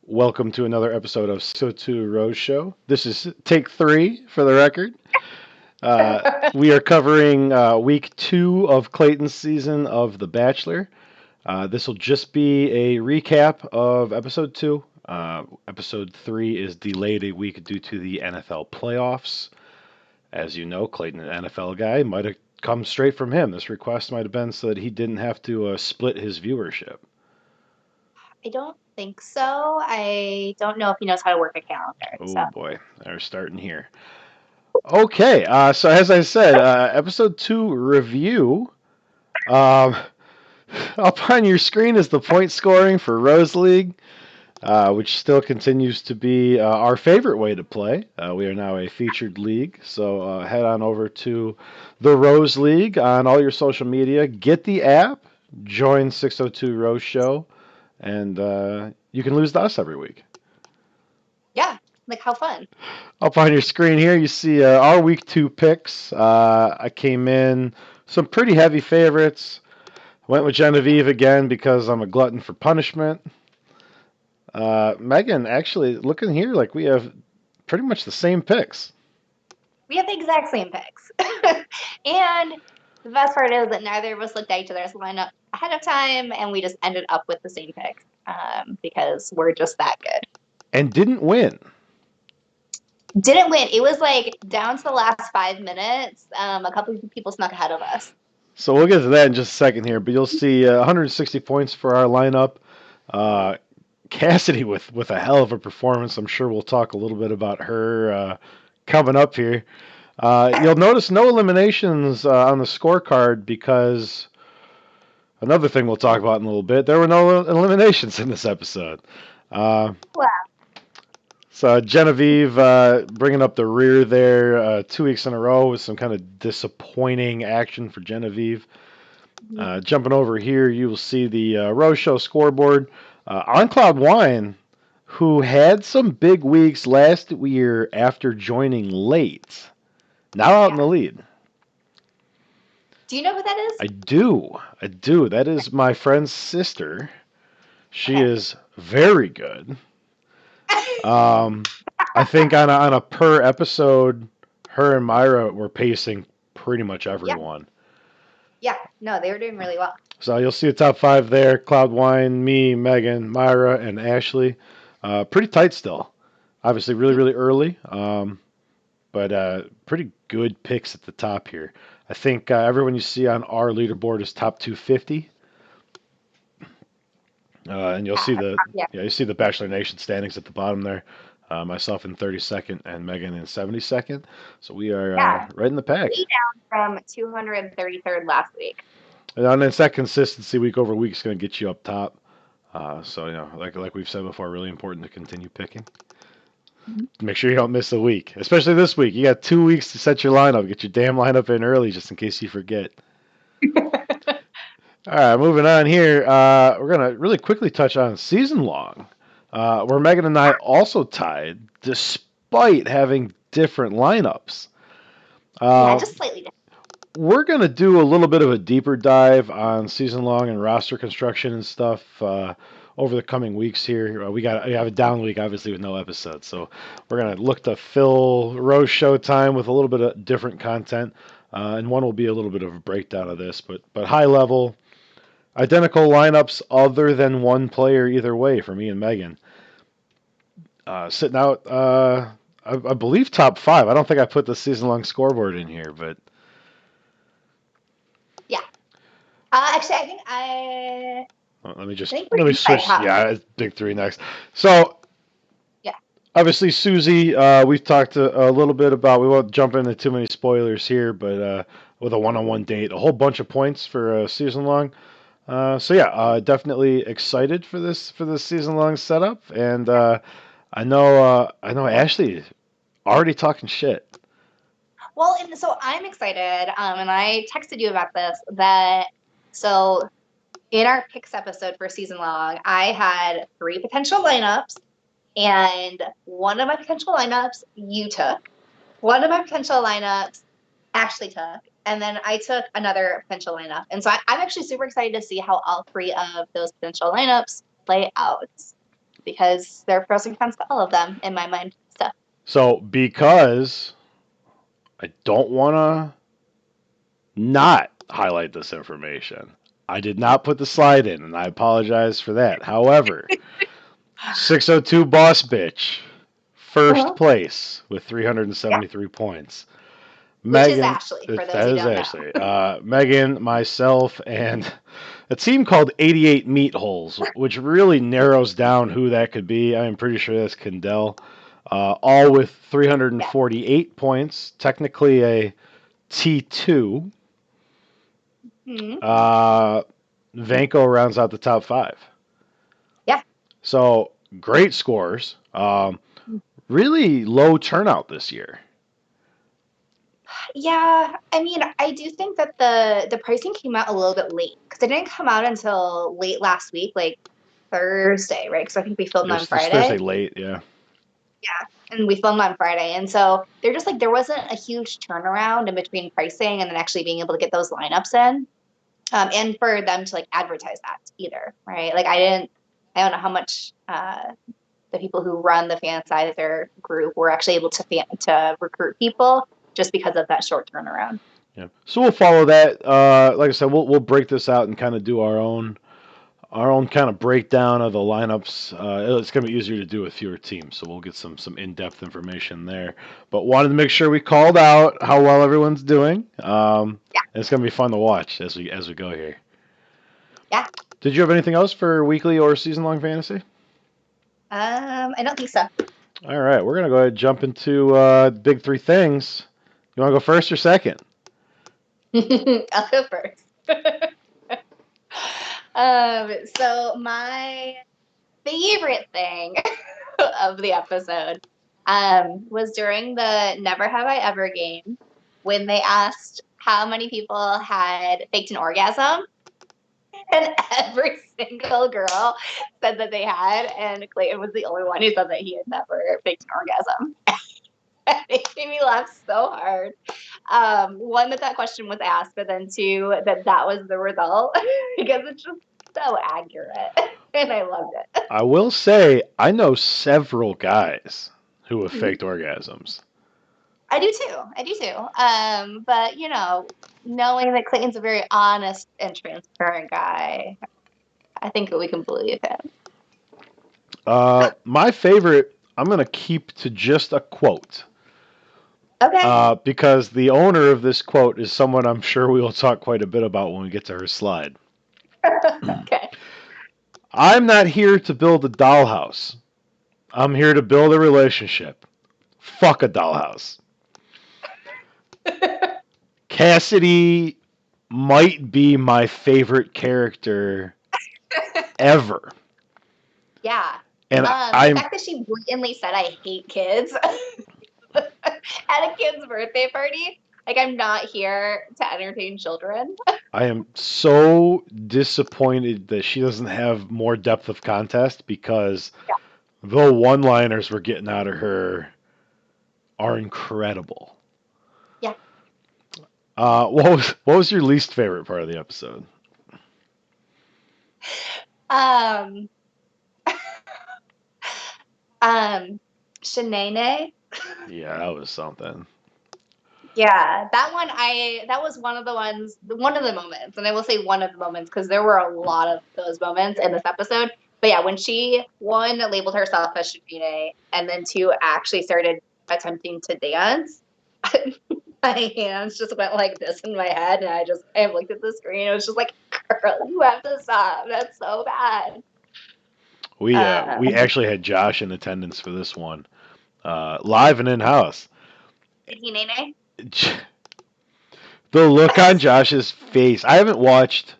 Welcome to another episode of So2 Rose Show. This is take 3 for the record. We are covering week 2 of Clayton's season of The Bachelor. This will just be a recap of episode 2. Episode 3 is delayed a week due to the NFL playoffs. As you know, Clayton, an NFL guy, might have come straight from him. This request might have been so that he didn't have to split his viewership. I don't think so. I don't know if he knows how to work a calendar. Oh boy, they're starting here. Okay, so as I said, episode 2 review. Up on your screen is the point scoring for Rose League, which still continues to be our favorite way to play. We are now a featured league, so head on over to the Rose League on all your social media. Get the app, join 602 Rose Show, and you can lose to us every week. Yeah, like how fun. Up on your screen here, you see our week 2 picks. I came in some pretty heavy favorites. Went with Genevieve again because I'm a glutton for punishment. Megan, actually, looking here, like we have pretty much the same picks. We have the exact same picks. And the best part is that neither of us looked at each other's lineup ahead of time, and we just ended up with the same pick because we're just that good. And didn't win. Didn't win. It was like down to the last 5 minutes. A couple of people snuck ahead of us. So we'll get to that in just a second here, but you'll see 160 points for our lineup. Cassidy with a hell of a performance. I'm sure we'll talk a little bit about her coming up here. You'll notice no eliminations on the scorecard because another thing we'll talk about in a little bit, there were no eliminations in this episode. Wow. So Genevieve bringing up the rear there 2 weeks in a row with some kind of disappointing action for Genevieve. Jumping over here, you will see the Rose Show scoreboard. On Cloud Wine, who had some big weeks last year after joining late, now out in the lead. Do you know who that is? I do. That is my friend's sister. She is very good. I think on a per episode, her and Myra were pacing pretty much everyone. Yeah, no, they were doing really well. So you'll see the top 5 there. Cloud Wine, me, Megan, Myra, and Ashley. Pretty tight still. Obviously really, really early. But pretty good picks at the top here. I think everyone you see on our leaderboard is top 250. And you'll see you see the Bachelor Nation standings at the bottom there. Myself in 32nd and Megan in 72nd. So we are right in the pack. Way down from 233rd last week. And it's that consistency week over week is going to get you up top. So, like we've said before, really important to continue picking. Mm-hmm. Make sure you don't miss a week, especially this week. You got 2 weeks to set your lineup. Get your damn lineup in early just in case you forget. All right, moving on here. We're going to really quickly touch on season long, where Megan and I also tied despite having different lineups. Just slightly different. We're going to do a little bit of a deeper dive on season long and roster construction and stuff over the coming weeks here. We have a down week, obviously, with no episodes. So we're going to look to fill Rose Show time with a little bit of different content. And one will be a little bit of a breakdown of this. But high level, identical lineups other than one player either way for me and Megan. Sitting out, I believe, top 5. I don't think I put the season long scoreboard in here, but... Actually, I think let me switch. Yeah, it's big 3 next. So, obviously, Susie, we've talked a little bit about. We won't jump into too many spoilers here, but with a one-on-one date, a whole bunch of points for season long. Definitely excited for this season long setup, and I know Ashley already talking shit. Well, and so I'm excited, and I texted you about this. So in our picks episode for season long, I had 3 potential lineups, and one of my potential lineups you took. One of my potential lineups Ashley took, and then I took another potential lineup. And so I'm actually super excited to see how all three of those potential lineups play out because there are pros and cons to all of them in my mind. So because I don't want to not highlight this information, I did not put the slide in, and I apologize for that. However, 602 Boss Bitch, first place with 373 points. Which is Megan, Ashley, for those that who is don't Ashley. know. Megan, myself, and a team called 88 Meat Holes, which really narrows down who that could be. I'm pretty sure that's Kendall. All with 348 points, technically a T2. Mm-hmm. Vanko rounds out the top 5. Yeah. So great scores. Really low turnout this year. Yeah, I mean, I do think that the pricing came out a little bit late because it didn't come out until late last week, like Thursday, right? Because I think we filmed on It was Thursday Friday. late, yeah. Yeah, and we filmed on Friday, and so they're just like there wasn't a huge turnaround in between pricing and then actually being able to get those lineups in, and for them to like advertise that either, right? Like I don't know how much the people who run the fan sizer group were actually able to recruit people just because of that short turnaround. Yeah. So we'll follow that. Like I said, we'll break this out and kind of do our own kind of breakdown of the lineups. It's going to be easier to do with fewer teams, so we'll get some in-depth information there. But wanted to make sure we called out how well everyone's doing. Yeah. It's going to be fun to watch as we go here. Yeah. Did you have anything else for weekly or season-long fantasy? I don't think so. All right, we're going to go ahead and jump into big three things. You want to go first or second? I'll go first. So my favorite thing of the episode was during the Never Have I Ever game when they asked how many people had faked an orgasm. And every single girl said that they had, and Clayton was the only one who said that he had never faked an orgasm. It made me laugh so hard. One, that question was asked, but then two, that was the result because it's just so accurate, and I loved it. I will say I know several guys who have faked orgasms. I do too. But you know, knowing that Clayton's a very honest and transparent guy, I think that we can believe him. My favorite, I'm going to keep to just a quote. Okay. Because the owner of this quote is someone I'm sure we will talk quite a bit about when we get to her slide. Okay. I'm not here to build a dollhouse. I'm here to build a relationship. Fuck a dollhouse. Cassidy might be my favorite character ever. Yeah. And The I'm fact that she blatantly said I hate kids at a kid's birthday party. Like I'm not here to entertain children. I am so disappointed that she doesn't have more depth of contest because Yeah. the one-liners we're getting out of her are incredible. Yeah. What was your least favorite part of the episode? Um. Shanae. Yeah, that was something. Yeah, that was one of the moments, and I will say one of the moments because there were a lot of those moments in this episode. But yeah, when she one labeled herself as Shanae, and then two actually started attempting to dance, my hands just went like this in my head, and I looked at the screen. It was just like, girl, you have to stop. That's so bad. We actually had Josh in attendance for this one, live and in house. Did he nay? The look on Josh's face. I haven't watched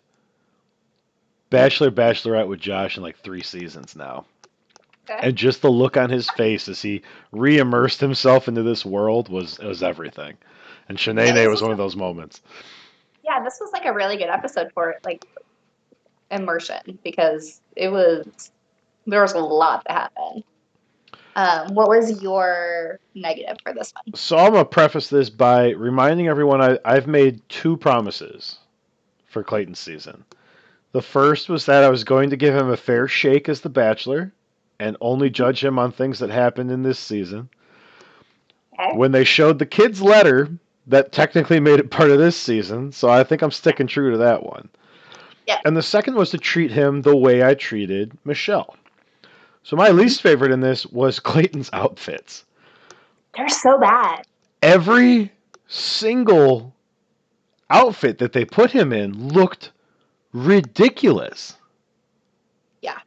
Bachelor Bachelorette with Josh in like 3 seasons now. Okay. And just the look on his face as he re-immersed himself into this world was everything. And Shanae was one of those moments. Yeah, this was like a really good episode for like immersion because there was a lot that happened. What was your negative for this one? So I'm gonna preface this by reminding everyone I've made 2 promises for Clayton's season. The first was that I was going to give him a fair shake as the Bachelor and only judge him on things that happened in this season. Okay. When they showed the kid's letter, that technically made it part of this season, so I think I'm sticking true to that one. Yeah. And the second was to treat him the way I treated Michelle. So my least favorite in this was Clayton's outfits. They're so bad. Every single outfit that they put him in looked ridiculous. Yeah.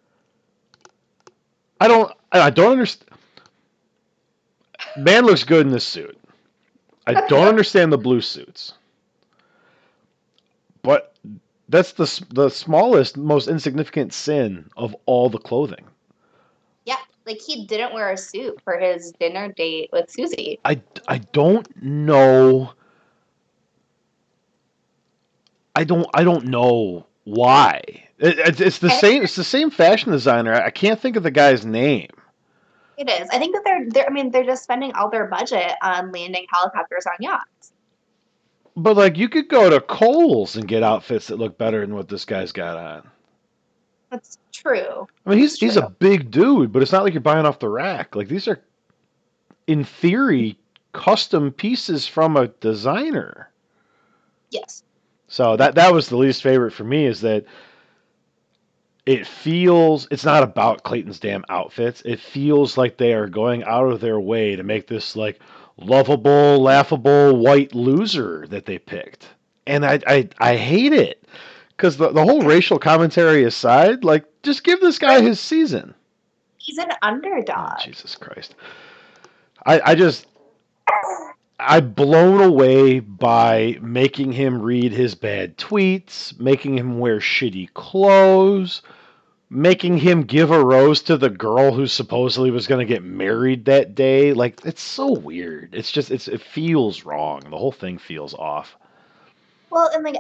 I don't understand. Man looks good in this suit. I don't understand the blue suits. But that's the smallest, most insignificant sin of all the clothing. Yeah, like he didn't wear a suit for his dinner date with Susie. I don't know. I don't know why. It's the same. It's the same fashion designer. I can't think of the guy's name. It is. I think that they're just spending all their budget on landing helicopters on yachts. But like, you could go to Kohl's and get outfits that look better than what this guy's got on. That's true. I mean, he's a big dude, but it's not like you're buying off the rack. Like, these are, in theory, custom pieces from a designer. Yes. So that was the least favorite for me, is that it's not about Clayton's damn outfits. It feels like they are going out of their way to make this like lovable, laughable white loser that they picked. And I hate it. Because the whole racial commentary aside, like, just give this guy his season. He's an underdog. Oh, Jesus Christ. I'm blown away by making him read his bad tweets, making him wear shitty clothes, making him give a rose to the girl who supposedly was going to get married that day. Like, it's so weird. It feels wrong. The whole thing feels off. Well, and we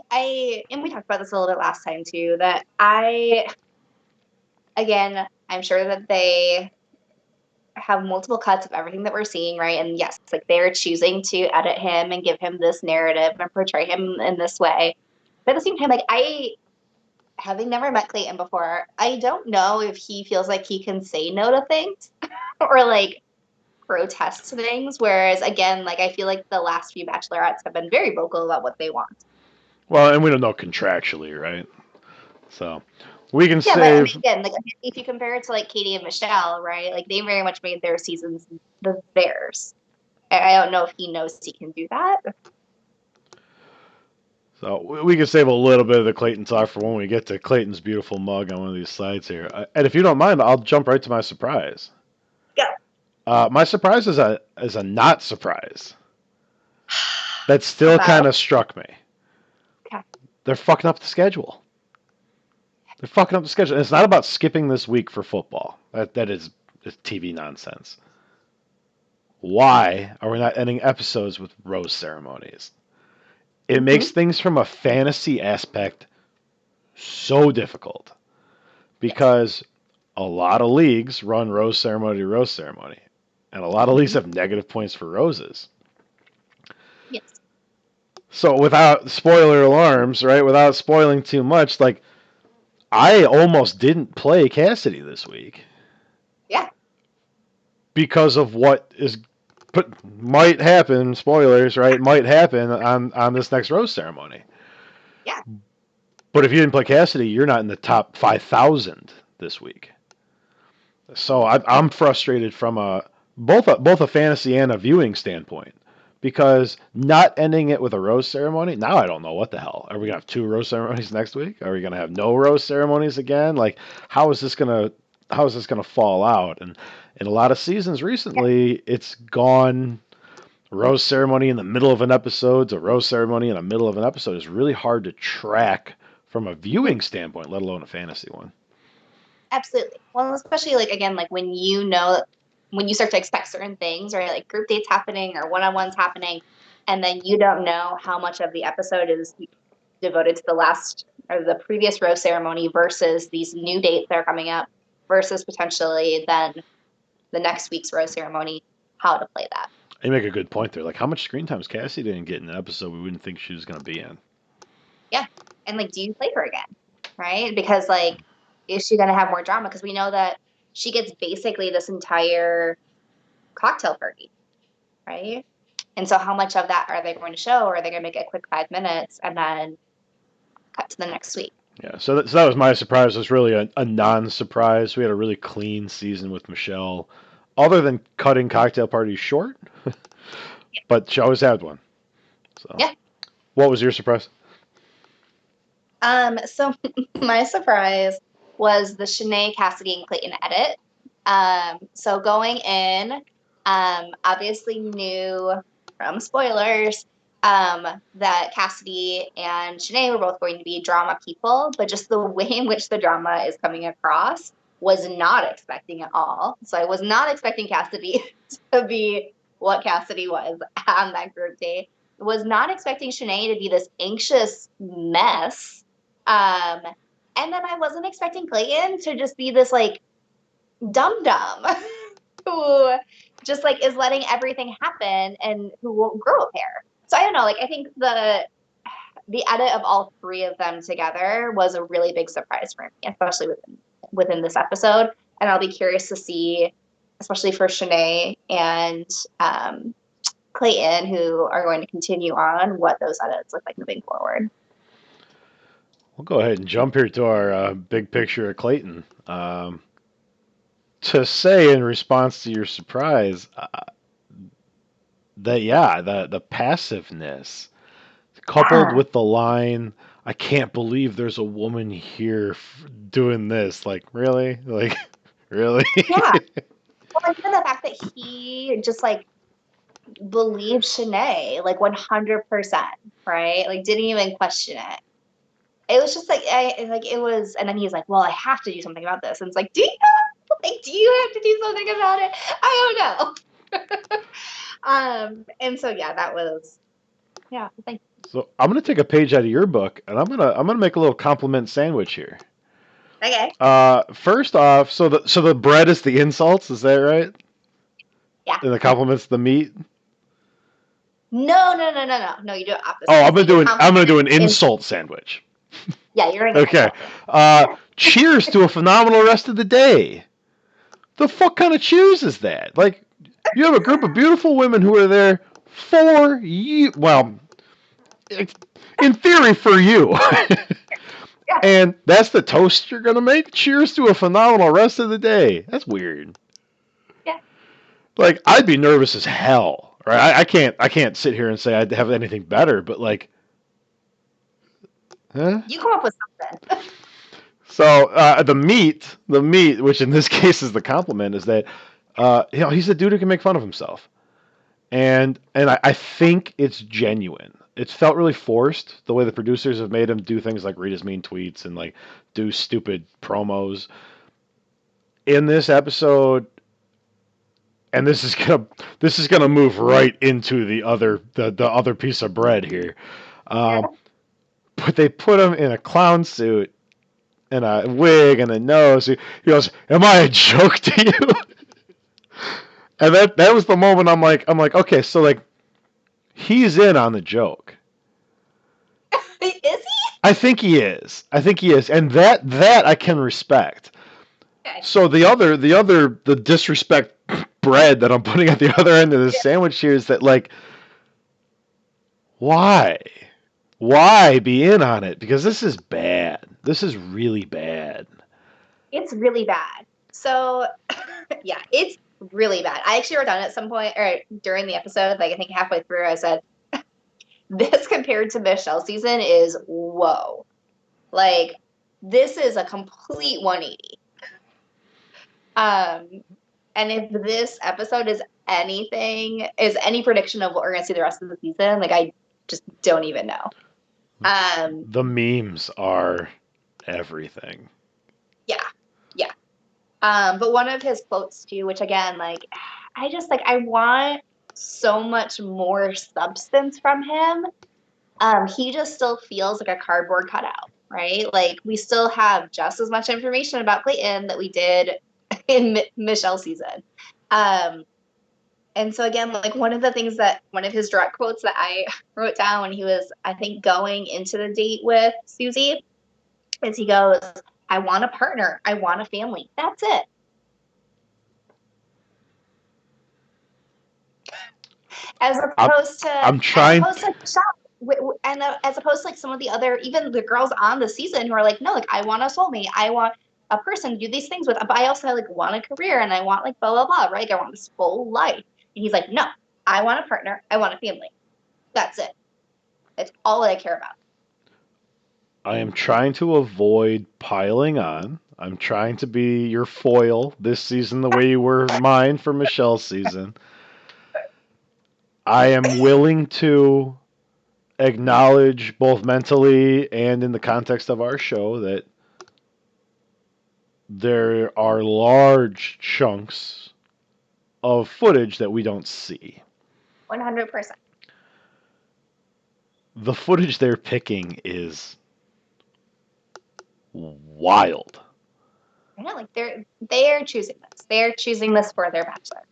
talked about this a little bit last time too, that I'm sure that they have multiple cuts of everything that we're seeing, right? And yes, it's like they're choosing to edit him and give him this narrative and portray him in this way. But at the same time, having never met Clayton before, I don't know if he feels like he can say no to things or like protest things. Whereas again, I feel like the last few bachelorettes have been very vocal about what they want. Well, and we don't know contractually, right? So we can But save. if you compare it to Katie and Michelle, right? Like they very much made their seasons theirs. I don't know if he knows he can do that. So we can save a little bit of the Clayton talk for when we get to Clayton's beautiful mug on one of these slides here. And if you don't mind, I'll jump right to my surprise. Yeah. My surprise is a not surprise. That still kind of struck me. Okay. They're fucking up the schedule. They're fucking up the schedule. And it's not about skipping this week for football. That is TV nonsense. Why are we not ending episodes with rose ceremonies? It makes things from a fantasy aspect so difficult. Because a lot of leagues run rose ceremony to rose ceremony. And a lot of leagues have negative points for roses. Yes. So without spoiler alarms, right? Without spoiling too much, I almost didn't play Cassidy this week. Yeah. Because of what might happen, spoilers, right? Might happen on this next rose ceremony. Yeah. But if you didn't play Cassidy, you're not in the top 5,000 this week. So I'm frustrated from both a fantasy and a viewing standpoint, because not ending it with a rose ceremony, now I don't know what the hell. Are we gonna have 2 rose ceremonies next week? Are we gonna have no rose ceremonies again? Like, how is this gonna fall out? And in a lot of seasons recently, it's gone rose ceremony in the middle of an episode to rose ceremony in the middle of an episode. Is really hard to track from a viewing standpoint, let alone a fantasy one. Absolutely. Well, especially when when you start to expect certain things, or group dates happening or one-on-ones happening, and then you don't know how much of the episode is devoted to the last or the previous rose ceremony versus these new dates that are coming up versus potentially then the next week's rose ceremony how to play that. You make a good point there. Like, how much screen time Cassie didn't get in an episode we wouldn't think she was going to be in? Yeah. And like, do you play her again? Right? Because like, is she going to have more drama? Because we know that she gets basically this entire cocktail party, right? And so how much of that are they going to show, or are they going to make it a quick 5 minutes and then cut to the next week? Yeah, so that was my surprise. It was really a non-surprise. We had a really clean season with Michelle, other than cutting cocktail parties short, but she always had one. So, yeah. What was your surprise? So my surprise was the Shanae, Cassidy, and Clayton edit. So going in, obviously knew from spoilers that Cassidy and Shanae were both going to be drama people, but just the way in which the drama is coming across was not expecting at all. So I was not expecting Cassidy to be what Cassidy was on that group date. Was not expecting Shanae to be this anxious mess. And then I wasn't expecting Clayton to just be this like dum-dum who just like is letting everything happen and who won't grow a pair. So I don't know, like I think the edit of all three of them together was a really big surprise for me, especially within this episode. And I'll be curious to see, especially for Shanae and Clayton, who are going to continue on, what those edits look like moving forward. We'll go ahead and jump here to our big picture of Clayton. To say in response to your surprise, the passiveness coupled with the line, "I can't believe there's a woman here doing this." Like, really? Like, really? Yeah. Well, even the fact that he just like believed Shanae like 100%, right? Like didn't even question it. It was just like it was, and then he's like, "Well, I have to do something about this." And it's like, do you have to do something about it? I don't know. And so yeah, that was thank you. So I'm gonna take a page out of your book, and I'm gonna make a little compliment sandwich here. Okay. First off, so the bread is the insults, is that right? Yeah. And the compliments the meat. No. You do it opposite. Oh, I'm gonna do an insult sandwich. Yeah, you're in. Okay. Cheers to a phenomenal rest of the day. The fuck kind of cheers is that? Like, you have a group of beautiful women who are there for you. Well, in theory, for you. Yeah. And that's the toast you're gonna make. Cheers to a phenomenal rest of the day. That's weird. Yeah. Like, I'd be nervous as hell. Right? I can't sit here and say I'd have anything better, but like, huh? You come up with something. So the meat, which in this case is the compliment, is that he's a dude who can make fun of himself, and I think it's genuine. It's felt really forced the way the producers have made him do things like read his mean tweets and like do stupid promos. In this episode, and this is gonna move right into the other piece of bread here, but they put him in a clown suit and a wig and a nose. He goes, "Am I a joke to you?" And that was the moment I'm like, okay, so like, he's in on the joke. Is he? I think he is, and that I can respect. Okay. So the disrespect bread that I'm putting at the other end of the sandwich here is that like, why be in on it? Because this is bad. This is really bad. It's really bad. So, yeah, it's really bad. I actually wrote down at some point, or during the episode, like I think halfway through, I said, this compared to Michelle season is whoa. Like, this is a complete 180. And if this episode is any prediction of what we're going to see the rest of the season, like, I just don't even know. The memes are everything. Yeah. But one of his quotes too, which again, like, I want so much more substance from him. He just still feels like a cardboard cutout, right? Like, we still have just as much information about Clayton that we did in Michelle's season. And so again, like one of his direct quotes that I wrote down when he was, I think, going into the date with Susie is he goes, I want a partner. I want a family. That's it. As opposed to, I'm trying. as opposed to like some of the other, even the girls on the season who are like, no, like I want a soulmate. I want a person to do these things with, but I also like want a career and I want like blah, blah, blah, right? Like, I want this full life. And he's like, no, I want a partner. I want a family. That's it. It's all I care about. I am trying to avoid piling on. I'm trying to be your foil this season the way you were mine for Michelle's season. I am willing to acknowledge both mentally and in the context of our show that there are large chunks of footage that we don't see. 100%. The footage they're picking is wild. I know, like they're choosing this. They're choosing this for their bachelor.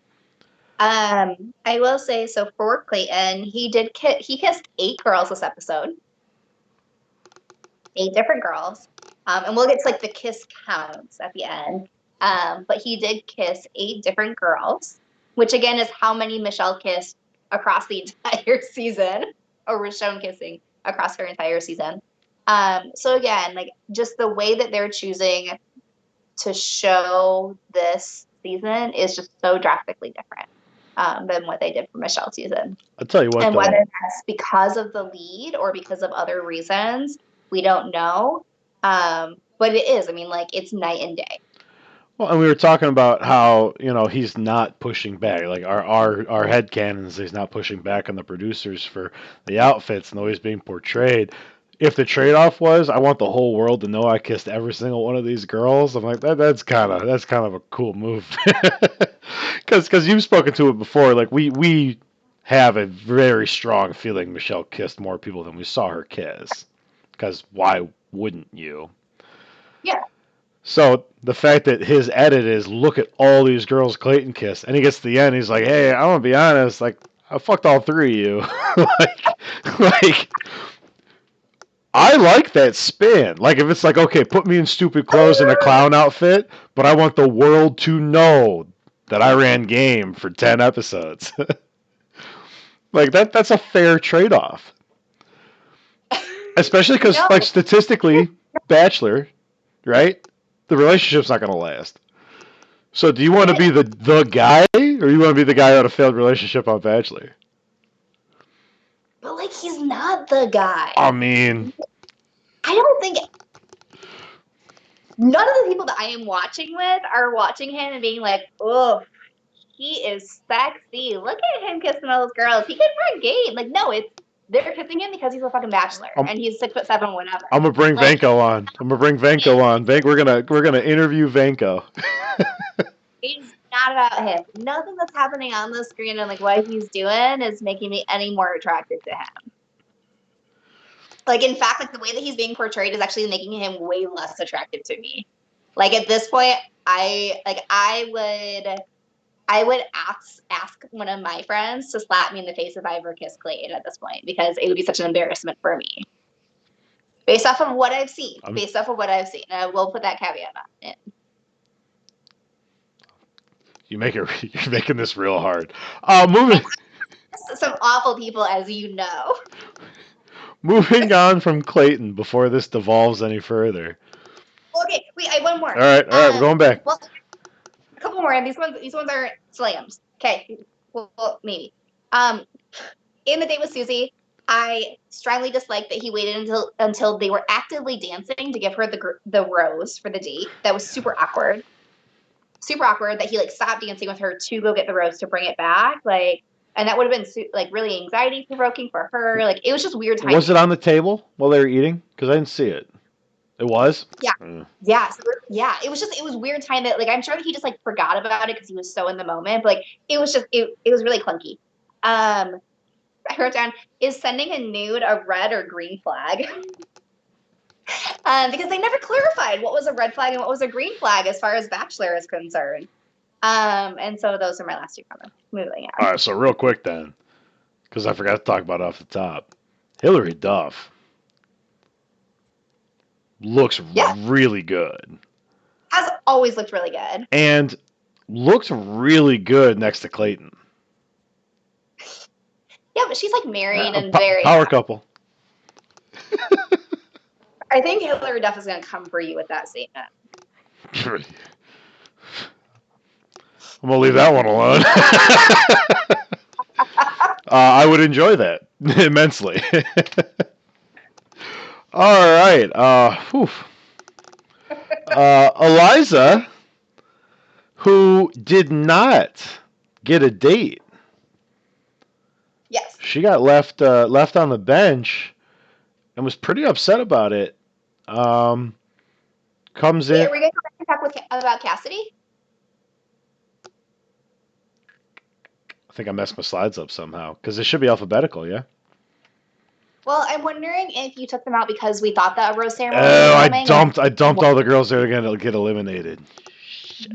I will say, so for Clayton, he kissed 8 girls this episode, 8 different girls, and we'll get to like the kiss counts at the end. But he did kiss 8 different girls, which again is how many Michelle kissed across the entire season, or was shown kissing across her entire season. So again, like just the way that they're choosing to show this season is just so drastically different than what they did for Michelle's season. I'll tell you what, and though. Whether that's because of the lead or because of other reasons, we don't know. But it is. I mean, like, it's night and day. Well, and we were talking about how, he's not pushing back. Like our headcanons, he's not pushing back on the producers for the outfits and the way it's being portrayed. If the trade-off was, I want the whole world to know I kissed every single one of these girls, I'm like, that's kind of a cool move. Because you've spoken to it before. Like we have a very strong feeling Michelle kissed more people than we saw her kiss. Because why wouldn't you? Yeah. So the fact that his edit is look at all these girls Clayton kissed, and he gets to the end, he's like, "Hey, I'm gonna be honest, like I fucked all 3 of you." like I like that spin. Like if it's like, okay, put me in stupid clothes and a clown outfit, but I want the world to know that I ran game for 10 episodes. Like that's a fair trade-off. Especially because, like, statistically, Bachelor, right? The relationship's not going to last. So do you want to be the guy, or you want to be the guy on a failed relationship on Bachelor? But, like, he's not the guy. I mean, I don't think none of the people that I am watching with are watching him and being like, oh, he is sexy. Look at him kissing all those girls. He can run game. Like, no, they're kissing him because he's a fucking bachelor and he's 6'7", whatever. I'm gonna bring Vanko on. We're gonna interview Vanko. It's not about him. Nothing that's happening on the screen and like what he's doing is making me any more attracted to him. Like, in fact, like the way that he's being portrayed is actually making him way less attractive to me. Like at this point, I would ask one of my friends to slap me in the face if I ever kissed Clayton at this point, because it would be such an embarrassment for me. Based off of what I've seen. And I will put that caveat on it. You're making this real hard. Moving. Some awful people, as you know. Moving on from Clayton before this devolves any further. Okay, wait, I have one more. All right, we're going back. Well, a couple more, and these ones are slams. Okay, well, maybe. In the date with Susie, I strongly disliked that he waited until they were actively dancing to give her the rose for the date. That was super awkward. Super awkward that he like stopped dancing with her to go get the rose to bring it back. Like, and that would have been like really anxiety provoking for her. Like, it was just weird timing. Was it on the table while they were eating? Because I didn't see it. It was? Yeah. Yeah. So, yeah. It was weird time that, like, I'm sure that he just like forgot about it because he was so in the moment. But like, it was really clunky. I wrote down, is sending a nude a red or green flag? Because they never clarified what was a red flag and what was a green flag as far as Bachelor is concerned. And so those are my last two comments. Moving All on. right, so real quick then, because I forgot to talk about it off the top. Hillary Duff looks really good. Has always looked really good. And looks really good next to Clayton. Yeah, but she's like married and very power happy. couple. I think Hillary Duff is going to come for you with that statement. I'm going to leave that one alone. I would enjoy that immensely. All right. Eliza, who did not get a date. Yes. She got left on the bench and was pretty upset about it. Comes in. Are we going to talk about Cassidy? I think I messed my slides up somehow because it should be alphabetical, yeah? Well, I'm wondering if you took them out because we thought that a rose ceremony was coming. I dumped all the girls that are going to get eliminated. Shit.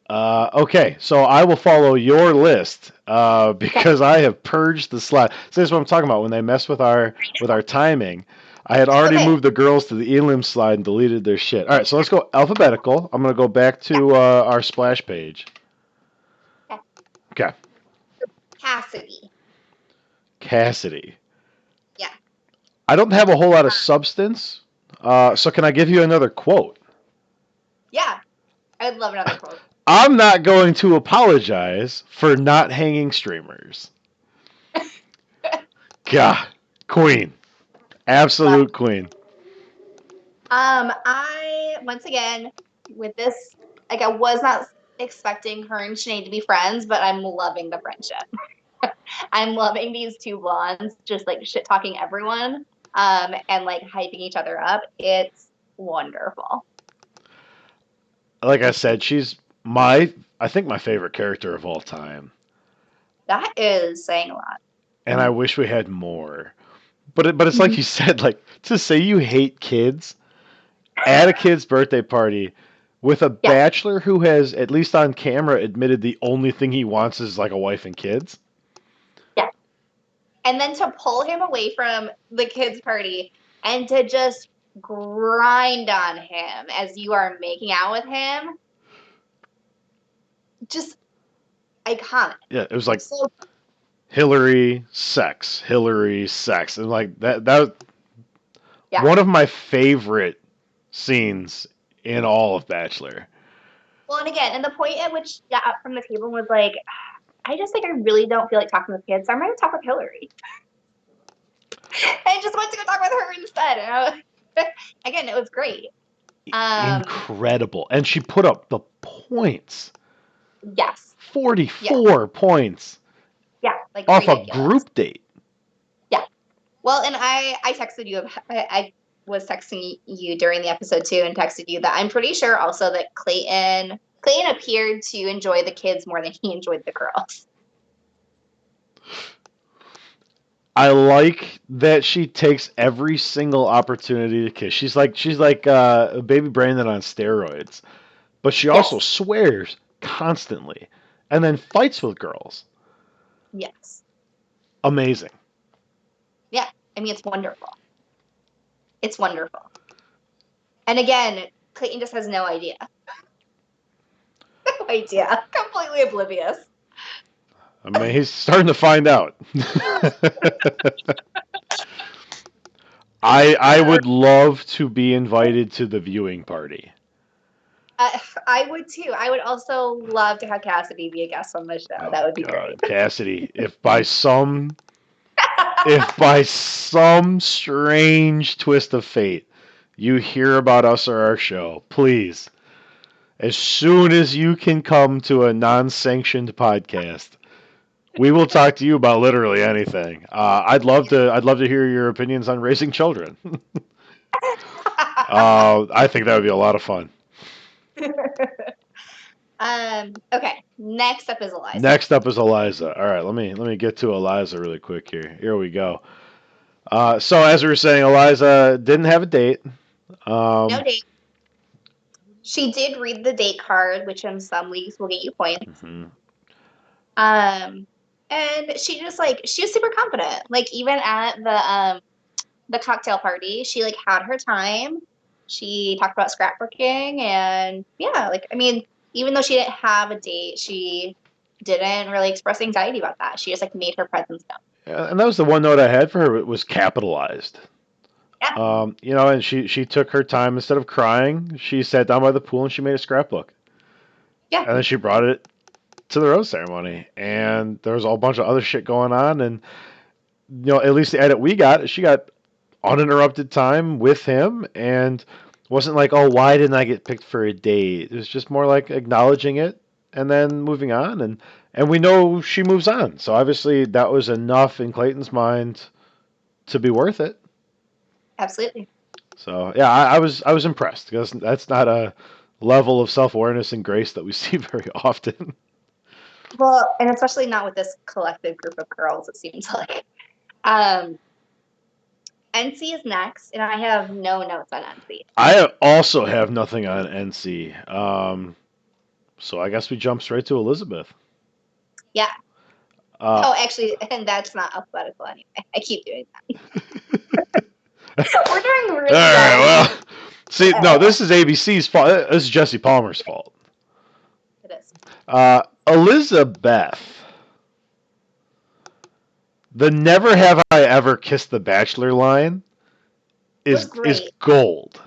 Okay, so I will follow your list because I have purged the slide. So this is what I'm talking about. When they mess with our timing, I had already moved the girls to the elim slide and deleted their shit. All right, so let's go alphabetical. I'm going to go back to our splash page. Okay. Cassidy. Yeah. I don't have a whole lot of substance, so can I give you another quote? Yeah, I would love another quote. I'm not going to apologize for not hanging streamers. God, queen. Absolute queen. I, once again, with this, like, I was not expecting her and Shanae to be friends, but I'm loving the friendship. I'm loving these two blondes just, like, shit-talking everyone and, like, hyping each other up. It's wonderful. Like I said, she's I think my favorite character of all time. That is saying a lot. And I wish we had more. But it's like you said, like, to say you hate kids at a kid's birthday party with a bachelor who has, at least on camera, admitted the only thing he wants is, like, a wife and kids. Yeah. And then to pull him away from the kids' party and to just grind on him as you are making out with him, just iconic. Yeah, it was like Hillary, sex, and like that one of my favorite scenes in all of Bachelor. Well, and again, and the point at which got up from the table was like, I just think I really don't feel like talking with kids, so I'm going to talk with Hillary. I just went to go talk with her instead. And again, it was great. Incredible. And she put up the points. Yes. 44 points. Yeah. Like off ridiculous. A group date. Yeah. Well, and I texted you. I was texting you during the episode too and texted you that I'm pretty sure also that Clayton appeared to enjoy the kids more than he enjoyed the girls. I like that she takes every single opportunity to kiss. She's like baby Brandon on steroids, but she also swears constantly, and then fights with girls. Yes. Amazing. Yeah, I mean it's wonderful. It's wonderful. And again, Clayton just has no idea. No idea. Completely oblivious. I mean, he's starting to find out. I would love to be invited to the viewing party. I would too. I would also love to have Cassidy be a guest on the show. Oh, that would be great. Cassidy, if by some strange twist of fate you hear about us or our show, please, as soon as you can come to a non-sanctioned podcast, we will talk to you about literally anything. I'd love to hear your opinions on raising children. I think that would be a lot of fun. Okay. Next up is Eliza. All right, let me get to Eliza really quick here. Here we go. So as we were saying, Eliza didn't have a date. No date. She did read the date card, which in some leagues will get you points. Mm-hmm. And she just she was super confident. Like even at the cocktail party, she like had her time. She talked about scrapbooking and yeah, like I mean, even though she didn't have a date, she didn't really express anxiety about that. She just like made her presence known. Yeah, and that was the one note I had for her. It was capitalized. Yeah. And she took her time. Instead of crying, she sat down by the pool and she made a scrapbook. Yeah. And then she brought it to the rose ceremony. And there was a whole bunch of other shit going on. And at least the edit we got, she got uninterrupted time with him, and wasn't like, oh, why didn't I get picked for a date? It was just more like acknowledging it and then moving on. And we know she moves on. So obviously that was enough in Clayton's mind to be worth it. Absolutely. So yeah, I was impressed because that's not a level of self awareness and grace that we see very often. Well, and especially not with this collective group of girls, it seems like. NC is next, and I have no notes on NC. I also have nothing on NC. So I guess we jump straight to Elizabeth. Yeah. Actually, and that's not alphabetical anyway. I keep doing that. We're doing really well. well. See, no, this is ABC's fault. This is Jesse Palmer's fault. It is. Elizabeth. The never have I ever kissed the Bachelor line is gold.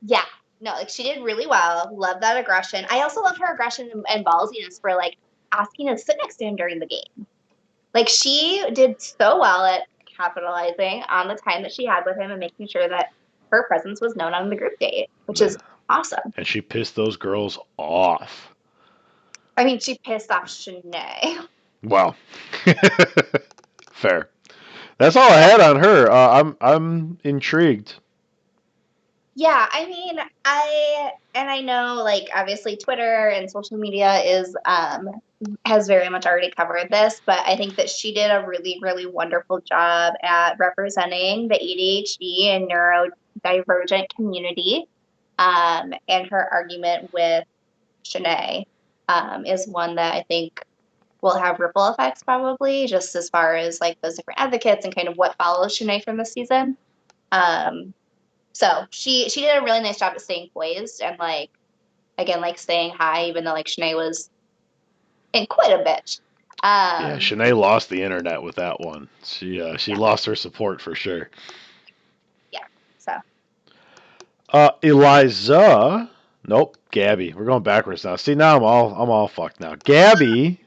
Yeah. No, like she did really well. Love that aggression. I also love her aggression and ballsiness for like asking to sit next to him during the game. Like she did so well at capitalizing on the time that she had with him and making sure that her presence was known on the group date, which is awesome. And she pissed those girls off. I mean, she pissed off Shanae. Wow. Fair. That's all I had on her. I'm intrigued. Yeah, I mean, I know like obviously Twitter and social media is has very much already covered this, but I think that she did a really, really wonderful job at representing the ADHD and neurodivergent community. And her argument with Shanae is one that I think will have ripple effects probably, just as far as like those different advocates and kind of what follows Shanae from this season. So she did a really nice job at staying poised and like again like staying high, even though like Shanae was in quite a bitch. Yeah, Shanae lost the internet with that one. She lost her support for sure. Yeah. So. Eliza. Nope, Gabby. We're going backwards now. See, now I'm all fucked now. Gabby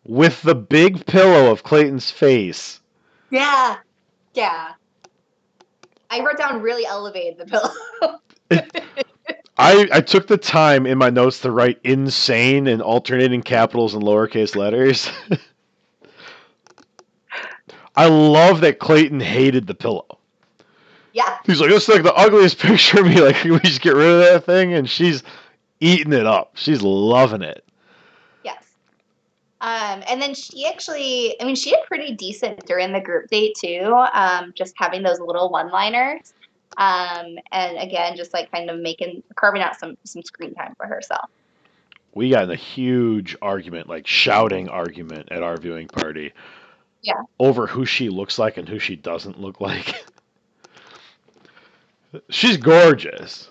with the big pillow of Clayton's face. Yeah. Yeah. I wrote down really elevated the pillow. I took the time in my notes to write insane in alternating capitals and lowercase letters. I love that Clayton hated the pillow. Yeah. He's like, this is like the ugliest picture of me. Like, can we just get rid of that thing? And she's eating it up. She's loving it. Yes. And then she actually, I mean, she did pretty decent during the group date too. Just having those little one-liners. And again, just like kind of carving out some screen time for herself. We got in a huge argument, like shouting argument at our viewing party. Yeah. Over who she looks like and who she doesn't look like. She's gorgeous.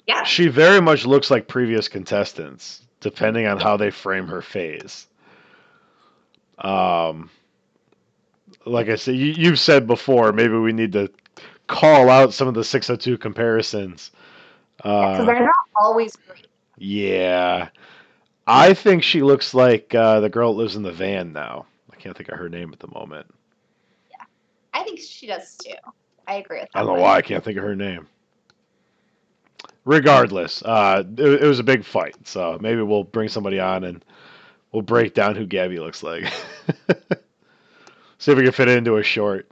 Yeah. She very much looks like previous contestants, depending on how they frame her face. Like I said, you've said before, maybe we need to call out some of the 602 comparisons. Because they're not always great. Yeah. I think she looks like the girl that lives in the van now. I can't think of her name at the moment. Yeah. I think she does too. I agree with that. I don't know why I can't think of her name. Regardless, it was a big fight, so maybe we'll bring somebody on and we'll break down who Gabby looks like. See if we can fit it into a short.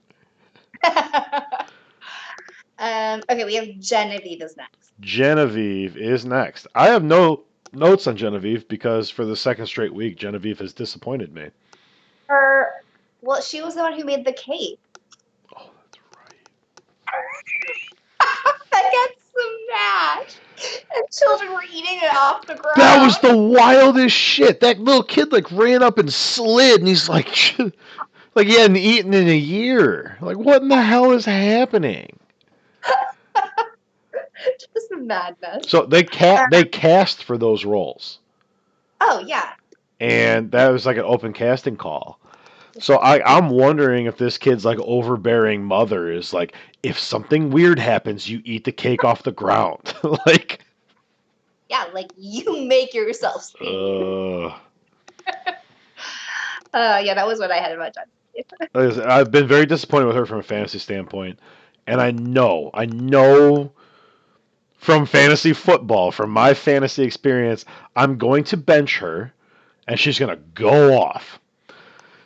Okay, we have Genevieve is next. Genevieve is next. I have no notes on Genevieve because for the second straight week, Genevieve has disappointed me. Well, she was the one who made the cake. Oh, that's right. I got so mad. And children were eating it off the ground. That was the wildest shit. That little kid like ran up and slid, and he's like, like he hadn't eaten in a year. Like, what in the hell is happening? Just madness. So they cast for those roles. Oh yeah. And that was like an open casting call. So I'm wondering if this kid's like overbearing mother is like, if something weird happens, you eat the cake off the ground. Like, yeah, like you make yourself seen. Yeah, that was what I had in my time. I've been very disappointed with her from a fantasy standpoint, and I know from fantasy football, from my fantasy experience, I'm going to bench her, and she's going to go off.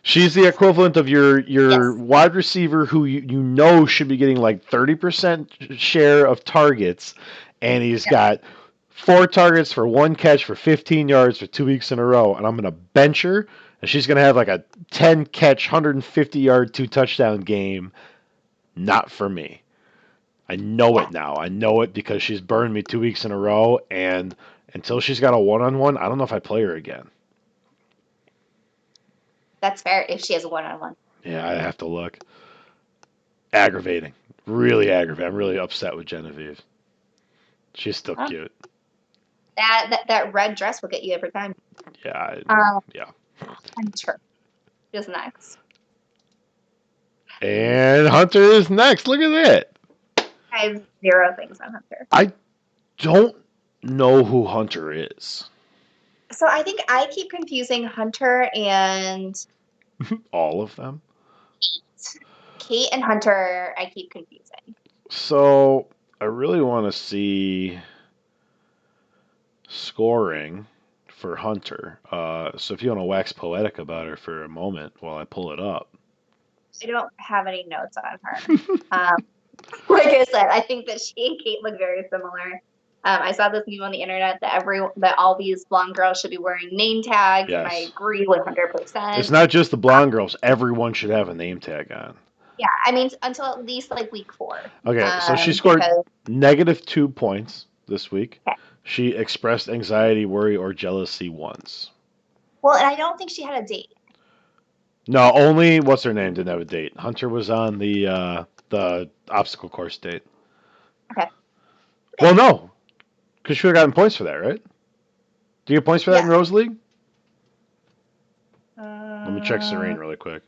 She's the equivalent of your Yes. wide receiver who you know should be getting like 30% share of targets, and he's got 4 targets for 1 catch for 15 yards for 2 weeks in a row, and I'm going to bench her, and she's going to have like a 10 catch, 150-yard, 2 touchdown game. Not for me. I know it now. I know it because she's burned me 2 weeks in a row, and until she's got a one-on-one, I don't know if I play her again. That's fair if she has a one-on-one. Yeah, I have to look. Aggravating. Really aggravating. I'm really upset with Genevieve. She's still cute. That red dress will get you every time. Yeah. Yeah. I'm sure. Just next. And Hunter is next. Look at that. I have 0 things on Hunter. I don't know who Hunter is. So I think I keep confusing Hunter and all of them. Kate and Hunter, I keep confusing. So I really want to see scoring for Hunter. So if you want to wax poetic about her for a moment while I pull it up. I don't have any notes on her. Like I said, I think that she and Kate look very similar. I saw this meme on the internet that all these blonde girls should be wearing name tags, Yes. and I agree 100%. It's not just the blonde girls. Everyone should have a name tag on. Yeah, I mean, until at least like week 4. Okay, so she scored -2 points this week. Okay. She expressed anxiety, worry, or jealousy once. Well, and I don't think she had a date. No, only what's her name didn't have a date. Hunter was on the obstacle course date. Okay. Well, no, because she would have gotten points for that, right? Do you get points for that in Rose League? Let me check Serene really quick.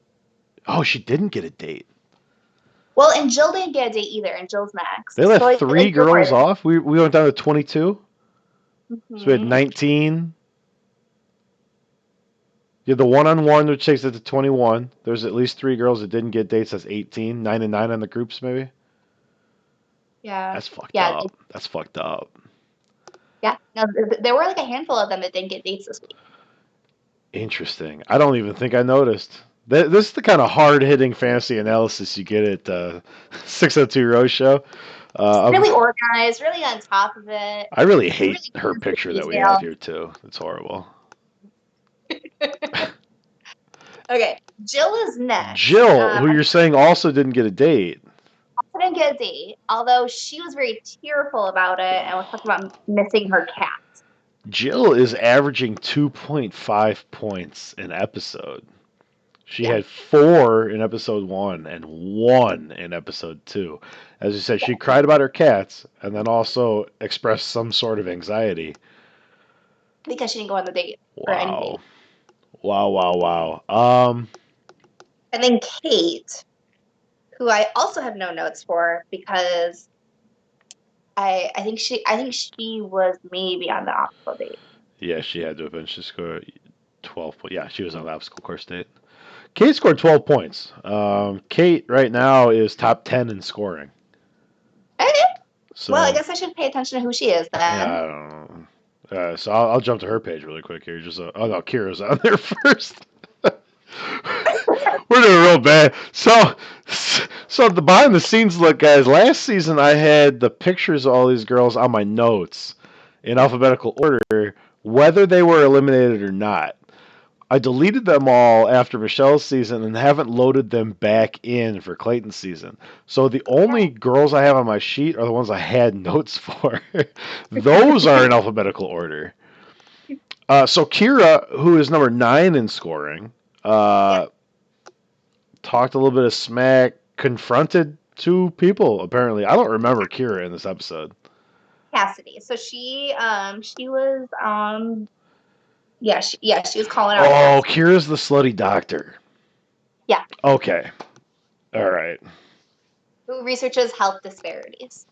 Oh, she didn't get a date. Well, and Jill didn't get a date either, and Jill's next. They left 3 girls off. We went down to 22. Mm-hmm. So we had 19. You had the one-on-one, which takes it to 21. There's at least 3 girls that didn't get dates. That's 18. 9 and 9 on the groups, maybe. Yeah. That's fucked up. That's fucked up. Yeah. No, there were like a handful of them that didn't get dates this week. Interesting. I don't even think I noticed. This is the kind of hard-hitting fantasy analysis you get at 602 Rose Show. Really organized, really on top of it. I really hate her picture that we have here, too. It's horrible. Okay, Jill is next. Jill, who you're saying also didn't get a date. Also didn't get a date, although she was very tearful about it and was talking about missing her cat. Jill is averaging 2.5 points an episode. She had 4 in episode 1 and 1 in episode 2. As you said, she cried about her cats and then also expressed some sort of anxiety. Because she didn't go on the date. Wow. Wow. And then Kate, who I also have no notes for because I think she was maybe on the obstacle date. Yeah, she had to have been. She scored 12 points. Yeah, she was on the obstacle course date. Kate scored 12 points. Kate right now is top 10 in scoring. Okay. So, well, I guess I should pay attention to who she is then. Yeah, I don't know. So I'll jump to her page really quick here. Oh no, Kira's on there first. We're doing real bad. So the behind the scenes look, guys. Last season I had the pictures of all these girls on my notes in alphabetical order, whether they were eliminated or not. I deleted them all after Michelle's season and haven't loaded them back in for Clayton's season. So the only girls I have on my sheet are the ones I had notes for. Those are in alphabetical order. So Kira, who is number 9 in scoring, Yep. talked a little bit of smack, confronted 2 people, apparently. I don't remember Kira in this episode. Cassidy. So she was she was calling out Oh, Cassidy. Kira's the slutty doctor. Yeah. Okay. All right. Who researches health disparities.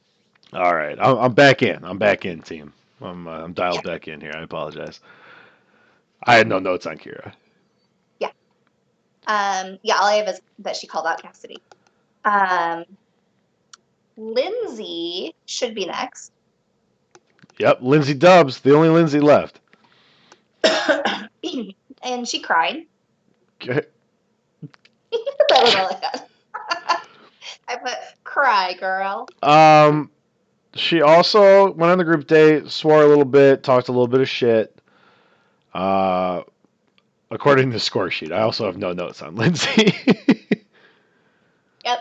All right. I'm back in. I'm back in, team. I'm Yeah. dialed back in here. I apologize. I had no notes on Kira. Yeah. All I have is that she called out Cassidy. Lindsay should be next. Yep, Lindsay Dubs, the only Lindsay left. And she cried. Okay. That was all I had. I put cry, girl. She also went on the group date, swore a little bit, talked a little bit of shit. According to the score sheet, I also have no notes on Lindsay. Yep.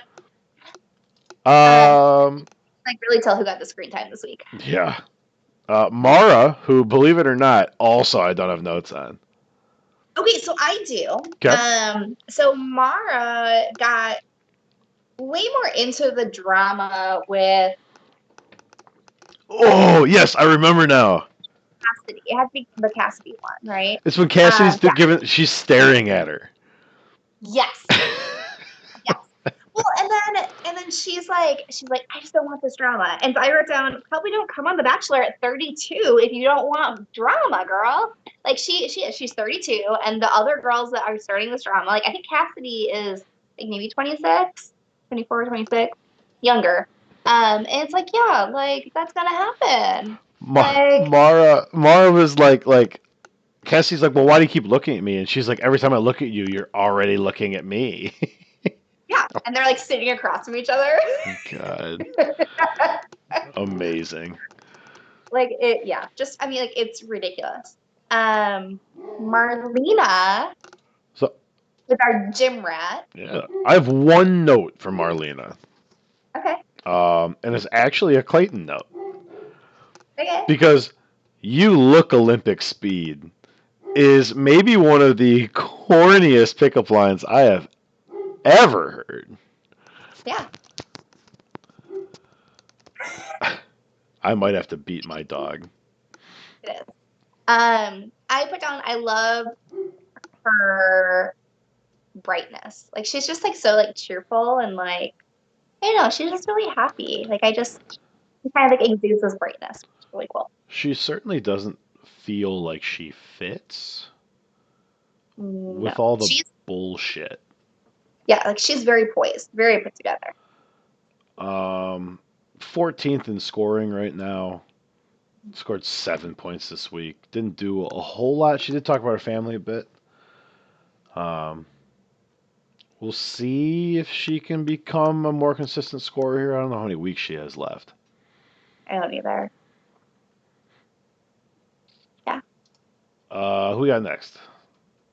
Like really tell who got the screen time this week. Yeah. Mara, who, believe it or not, also I don't have notes on. Okay, so I do. Okay. So Mara got way more into the drama with Oh, yes, I remember now. Cassidy. It had to be the Cassidy one, right? It's when Cassidy's she's staring at her. Yes. Yes. Well, and then she's like, I just don't want this drama. And so I wrote down, probably don't come on The Bachelor at 32 if you don't want drama, girl. Like she's 32, and the other girls that are starting this drama, like I think Cassidy is like maybe 26, 24, 26, younger. And it's like, yeah, like that's gonna happen. Like, Mara was like, Cassie's like, well, why do you keep looking at me? And she's like, every time I look at you, you're already looking at me. yeah, and they're like sitting across from each other. God. Amazing. Like it, yeah. Just I mean, like it's ridiculous. Marlena So with our gym rat. yeah, I have one note from Marlena. Okay. And it's actually a Clayton note. Okay. Because you look Olympic speed is maybe one of the corniest pickup lines I have ever heard. Yeah. I might have to beat my dog. It is. I put down I love her brightness. Like she's just like so like cheerful and like I don't know, she's just really happy. Like she kind of like exudes this brightness. It's really cool. She certainly doesn't feel like she fits with No. all the She's bullshit. yeah, like she's very poised, very put together. 14th in scoring right now. Scored 7 points this week. Didn't do a whole lot. She did talk about her family a bit. We'll see if she can become a more consistent scorer here. I don't know how many weeks she has left. I don't either. Yeah. Who we got next?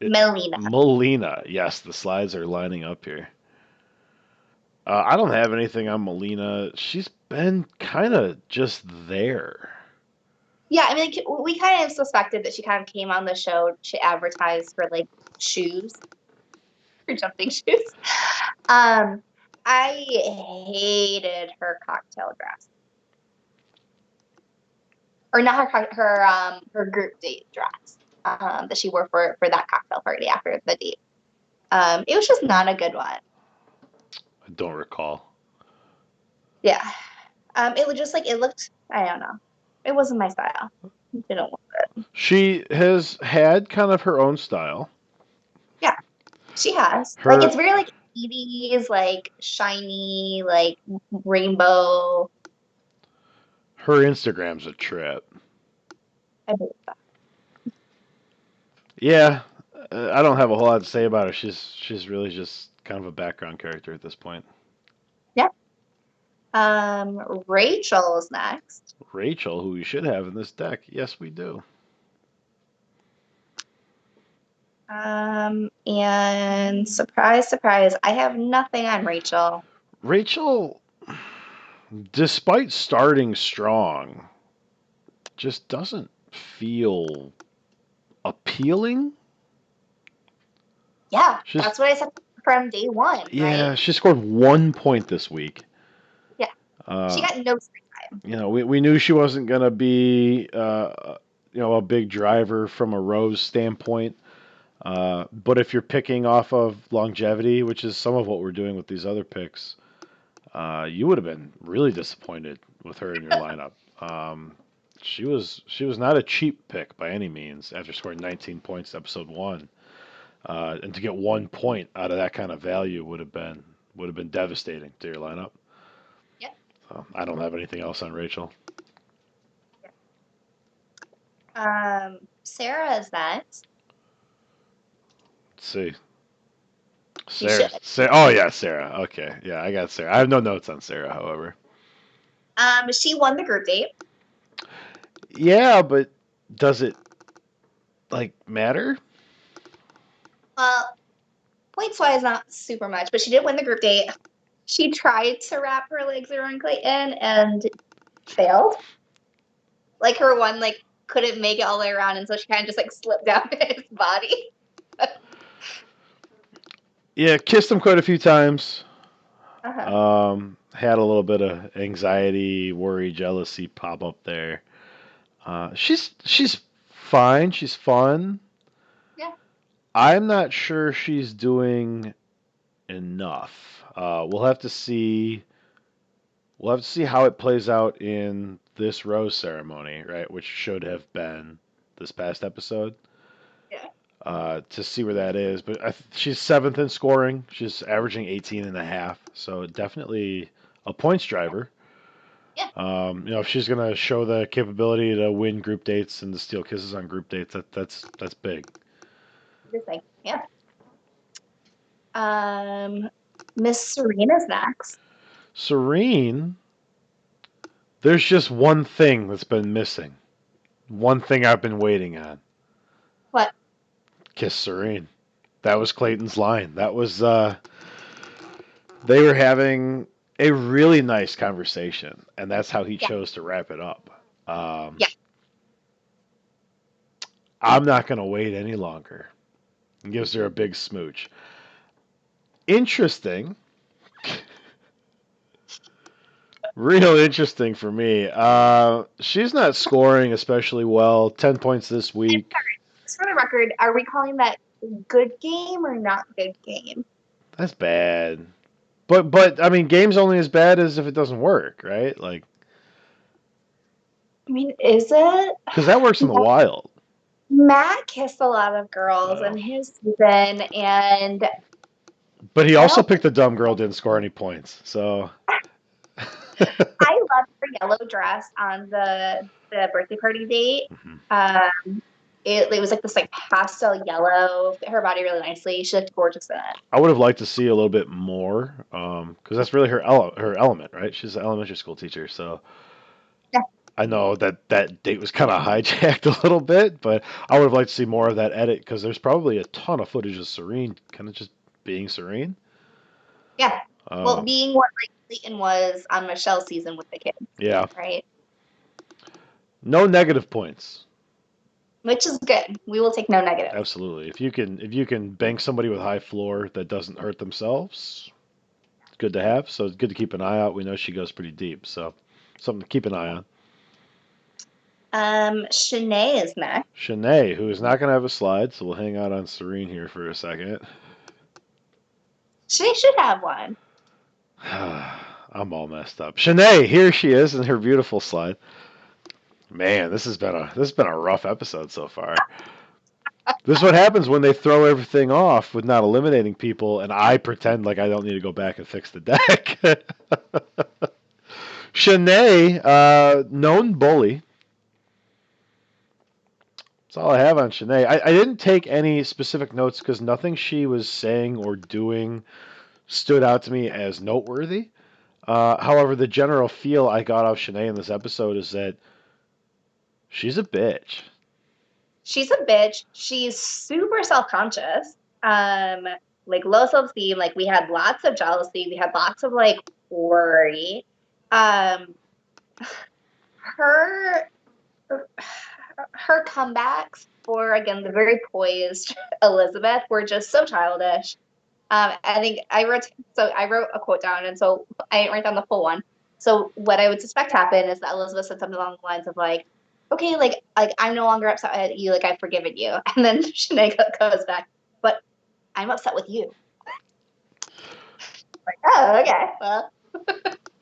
Melina. Yes, the slides are lining up here. I don't have anything on Melina. She's been kind of just there. Yeah, I mean, like, we kind of suspected that she kind of came on the show to advertise for like shoes, for jumping shoes. I hated her cocktail dress, or not her group date dress that she wore for that cocktail party after the date. It was just not a good one. I don't recall. Yeah. It was just like it looked. I don't know. It wasn't my style. Didn't want it. She has had kind of her own style. Yeah, she has. Like it's very like 80s, like shiny, like rainbow. Her Instagram's a trip. I believe that. Yeah, I don't have a whole lot to say about her. She's really just kind of a background character at this point. Yeah. Rachel is next. Rachel, who we should have in this deck. Yes, we do. And surprise, surprise, I have nothing on Rachel. Rachel, despite starting strong, just doesn't feel appealing. Yeah, She's that's what I said from day one, right? Yeah, she scored 1 point this week. Yeah, she Uh, got no screen time. we knew she wasn't going to be a big driver from a Rose standpoint. But if you're picking off of longevity, which is some of what we're doing with these other picks, you would have been really disappointed with her in your lineup. She was not a cheap pick by any means after scoring 19 points episode one, and to get 1 point out of that kind of value would have been devastating to your lineup. Yep. So I don't have anything else on Rachel. Sarah is next. Let's see. You should. Sarah. Oh yeah, Sarah. Okay, yeah, I got Sarah. I have no notes on Sarah, however. She won the group date. Yeah, but does it matter? Well, points wise, not super much, but she did win the group date. She tried to wrap her legs around Clayton and failed. Like her one, couldn't make it all the way around, and so she kind of just slipped down his body. Yeah, kissed him quite a few times. Uh-huh. Had a little bit of anxiety, worry, jealousy pop up there. She's fine. She's fun. Yeah. I'm not sure she's doing enough. We'll have to see. We'll have to see how it plays out in this rose ceremony, right? Which should have been this past episode. Yeah. To see where that is. But she's seventh in scoring. She's averaging 18 and a half. So definitely a points driver. Yeah. If she's gonna show the capability to win group dates and to steal kisses on group dates, that's big. Just yeah. Miss Serena's next. Serene, there's just one thing that's been missing. One thing I've been waiting on. What? Kiss Serene. That was Clayton's line. That was they were having a really nice conversation, and that's how he Yeah. chose to wrap it up. Yeah. I'm not going to wait any longer. And gives her a big smooch. Interesting. Real interesting for me. She's not scoring especially well. 10 points this week. Just for the record, are we calling that good game or not good game? That's bad. But I mean, game's only as bad as if it doesn't work, right? I mean, is it? Because that works in the wild. Matt kissed a lot of girls Oh. in his season, and But he also picked the dumb girl, didn't score any points. So I loved her yellow dress on the birthday party date. Mhm. It was this pastel yellow, fit her body really nicely. She looked gorgeous in it. I would have liked to see a little bit more, because that's really her element, right? She's an elementary school teacher, so Yeah. I know that date was kind of hijacked a little bit, but I would have liked to see more of that edit because there's probably a ton of footage of Serene kind of just being Serene. Yeah. Well, being what Clayton was on Michelle's season with the kids. Yeah. Right. No negative points. Which is good. We will take no negative. Absolutely. If you can bank somebody with high floor that doesn't hurt themselves, it's good to have. So it's good to keep an eye out. We know she goes pretty deep, so something to keep an eye on. Shanae is next. Shanae, who is not going to have a slide, so we'll hang out on Serene here for a second. Shanae should have one. I'm all messed up. Shanae, here she is in her beautiful slide. Man, this has been a rough episode so far. This is what happens when they throw everything off with not eliminating people, and I pretend like I don't need to go back and fix the deck. Shanae, known bully. That's all I have on Shanae. I didn't take any specific notes because nothing she was saying or doing stood out to me as noteworthy. However, the general feel I got off Shanae in this episode is that she's a bitch. she's a bitch. She's super self-conscious. Like low self-esteem. Like we had lots of jealousy. We had lots of like worry. Um, her her comebacks for again the very poised Elizabeth were just so childish. I think I wrote a quote down, and so I didn't write down the full one. So what I would suspect happened is that Elizabeth said something along the lines of like, "Okay, like I'm no longer upset at you, like I've forgiven you," and then Shanae goes back, "But I'm upset with you." Like, oh, okay, well,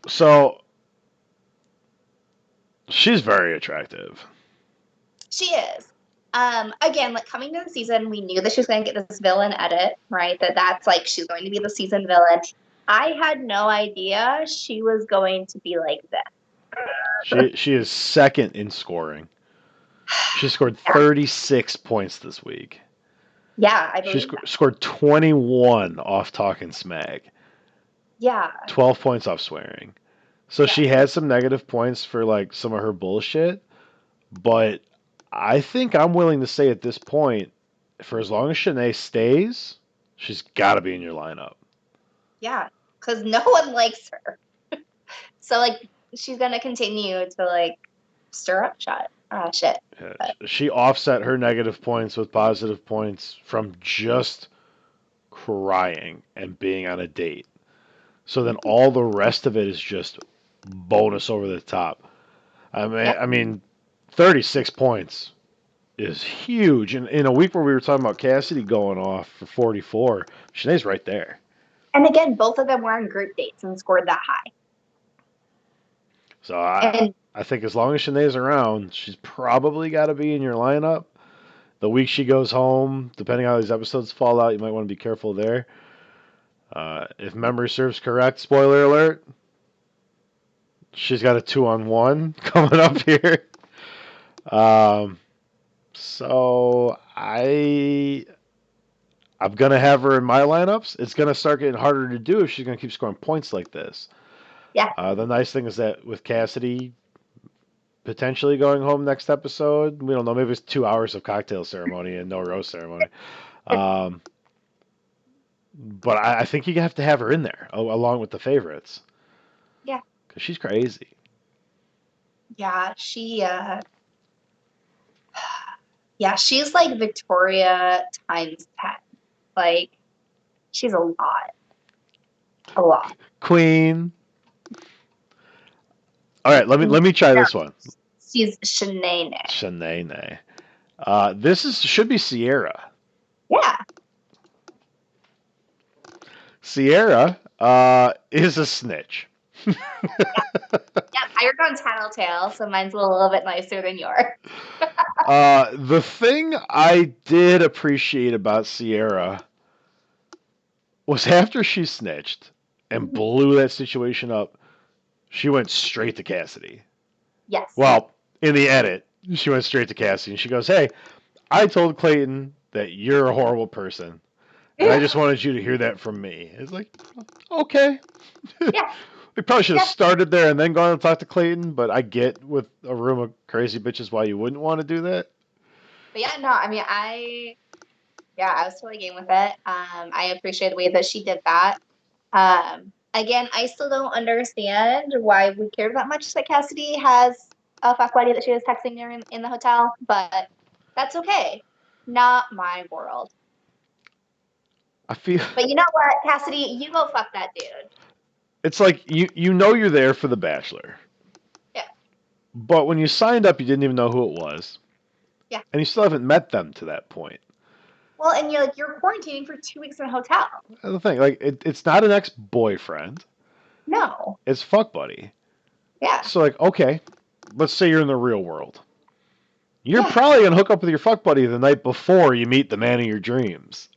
So she's very attractive. she is. Again, like coming to the season, we knew that she was going to get this villain edit, right? That's like she's going to be the season villain. I had no idea she was going to be like this. She is second in scoring. She scored Yeah, 36 points this week. yeah, I She believe that. scored 21 off talking smack, Yeah, 12 points off swearing. So yeah, she had some negative points for like some of her bullshit, but I think I'm willing to say at this point, for as long as Shanae stays, she's got to be in your lineup. yeah. Because no one likes her. So like she's gonna continue to like stir up shit. Yeah, But she offset her negative points with positive points from just crying and being on a date. So then all the rest of it is just bonus over the top. yeah, I mean, 36 points is huge. And in a week where we were talking about Cassidy going off for 44, Shanae's right there. and again, both of them were on group dates and scored that high. So And I think as long as Shanae's around, she's probably got to be in your lineup. The week she goes home, depending on how these episodes fall out, you might want to be careful there. If memory serves correct, spoiler alert, she's got a 2-on-1 coming up here. Um, so I'm gonna have her in my lineups. It's gonna start getting harder to do if she's gonna keep scoring points like this. yeah, The nice thing is that with Cassidy potentially going home next episode, we don't know. Maybe it's 2 hours of cocktail ceremony and no rose ceremony. Um, but I think you have to have her in there along with the favorites yeah, because she's crazy. yeah. Yeah, she's like Victoria times 10. Like she's a lot. Queen. All right, let me try Yeah, this one. she's Shanae. Shanae. Should be Sierra. Yeah, Sierra is a snitch. yeah. I work on Tattletale, so mine's a little bit nicer than yours. The thing I did appreciate about Sierra was after she snitched and blew that situation up, she went straight to Cassidy. Yes. Well, in the edit, she went straight to Cassidy and she goes, "Hey, I told Clayton that you're a horrible person, and I just wanted you to hear that from me." It's like, okay. Yeah. We probably should Yeah. have started there and then gone and talked to Clayton, but I get with a room of crazy bitches why you wouldn't want to do that. But yeah, no, I mean, I was totally game with it. I appreciate the way that she did that. Again, I still don't understand why we cared that much that Cassidy has a fuck buddy that she was texting her in the hotel, but that's okay. Not my world. I feel But you know what, Cassidy, you go fuck that dude. it's like you know you're there for the Bachelor, Yeah. but when you signed up, you didn't even know who it was. Yeah. And you still haven't met them to that point. Well, and you're quarantining for 2 weeks in a hotel. That's the thing, like it's not an ex-boyfriend. No. It's fuck buddy. Yeah. So like, okay, let's say you're in the real world. You're Yeah. probably gonna hook up with your fuck buddy the night before you meet the man of your dreams.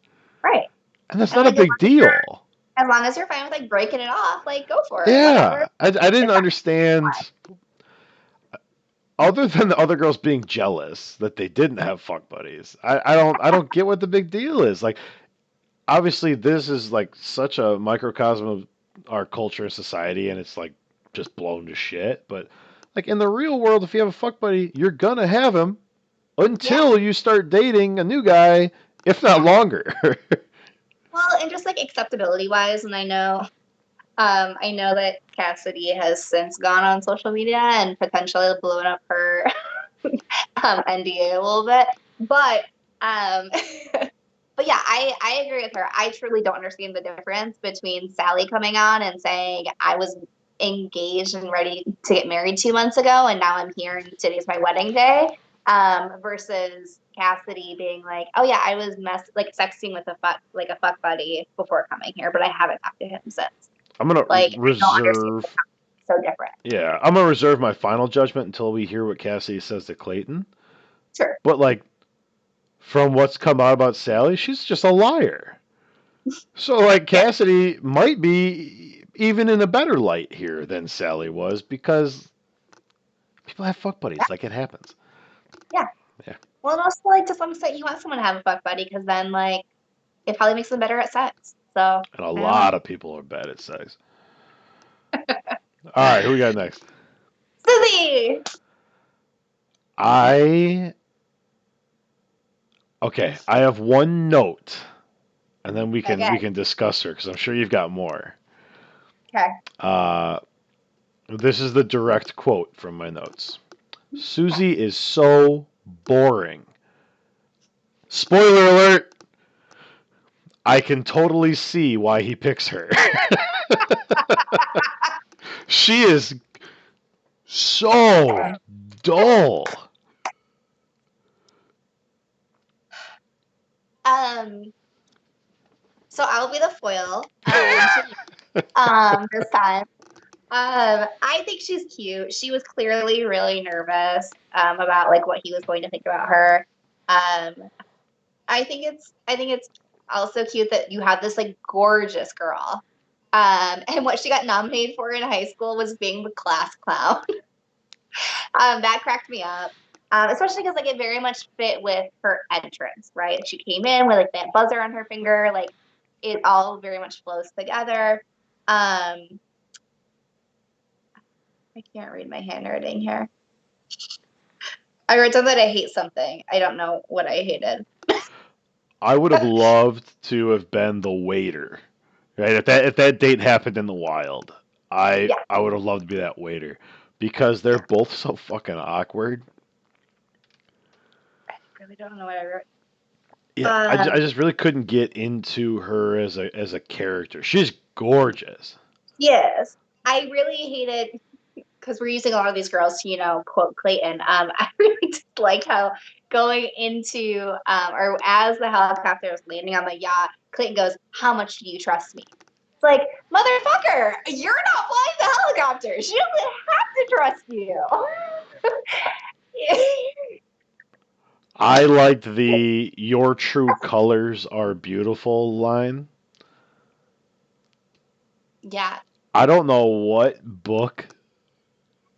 Right. And that's And not a like big deal. as long as you're fine with like breaking it off, like go for it. Yeah. Whatever. I didn't It's understand, other than the other girls being jealous that they didn't have fuck buddies. I don't get what the big deal is. Like, obviously this is like such a microcosm of our culture and society, and it's like just blown to shit. But like in the real world, if you have a fuck buddy, you're gonna have him Yeah. until you start dating a new guy, if not Yeah. longer. Well, and just like acceptability wise, and I know that Cassidy has since gone on social media and potentially blown up her NDA a little bit, but um, but yeah, I agree with her. I truly don't understand the difference between Sally coming on and saying I was engaged and ready to get married 2 months ago, and now I'm here and today's my wedding day. Versus Cassidy being like, "Oh yeah, I was sexting with a fuck buddy before coming here, but I haven't talked to him since." I'm gonna Like, I don't understand reserve. what's so different. Yeah, I'm gonna reserve my final judgment until we hear what Cassidy says to Clayton. Sure. But like, from what's come out about Sally, she's just a liar. So like, Yeah. Cassidy might be even in a better light here than Sally was because people have fuck buddies. Like it happens. Yeah. Yeah. Well, and also, like, to some extent, you want someone to have a fuck buddy because then, like, it probably makes them better at sex. So, And a I don't know. lot of people are bad at sex. All right, who we got next? Susie! I okay. I have one note, and then Okay. we can discuss her because I'm sure you've got more. Okay. Uh, this is the direct quote from my notes. Susie is so boring. Spoiler alert! I can totally see why he picks her. She is so dull. Um, so I'll be the foil this time. I think she's cute. She was clearly really nervous about like what he was going to think about her. Um, I think it's also cute that you have this like gorgeous girl. And what she got nominated for in high school was being the class clown. That cracked me up. Especially because like it very much fit with her entrance, right? She came in with like that buzzer on her finger, like it all very much flows together. Um, I can't read my handwriting here. I wrote down that I hate something. I don't know what I hated. I would have loved to have been the waiter. Right? If that date happened in the wild, Yeah, I would have loved to be that waiter because they're both so fucking awkward. I really don't know what I wrote. Yeah, I just really couldn't get into her as a character. She's gorgeous. Yes, I really hated because we're using a lot of these girls to, quote Clayton. I really just like how going into or as the helicopter is landing on the yacht, Clayton goes, "How much do you trust me?" It's like, motherfucker, you're not flying the helicopter. She doesn't have to trust you. I liked the "Your true colors are beautiful" line. Yeah. I don't know what book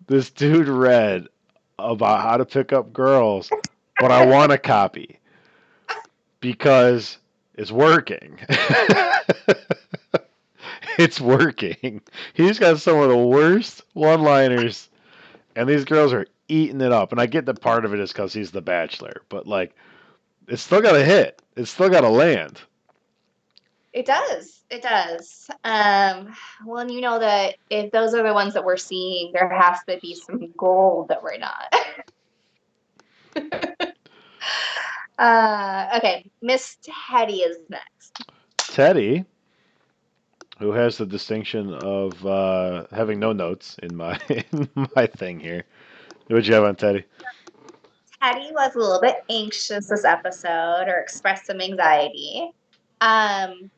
this dude read about how to pick up girls, but I want a copy because it's working. It's working. He's got some of the worst one-liners, and these girls are eating it up. And I get that part of it is because he's the Bachelor, but like, it's still got to hit. It's still got to land. It does. It does. Well, and you know that if those are the ones that we're seeing, there has to be some gold that we're not. Okay, Miss Teddy is next. Teddy, who has the distinction of having no notes in my in my thing here. What'd you have on Teddy? Teddy was a little bit anxious this episode or expressed some anxiety. Um,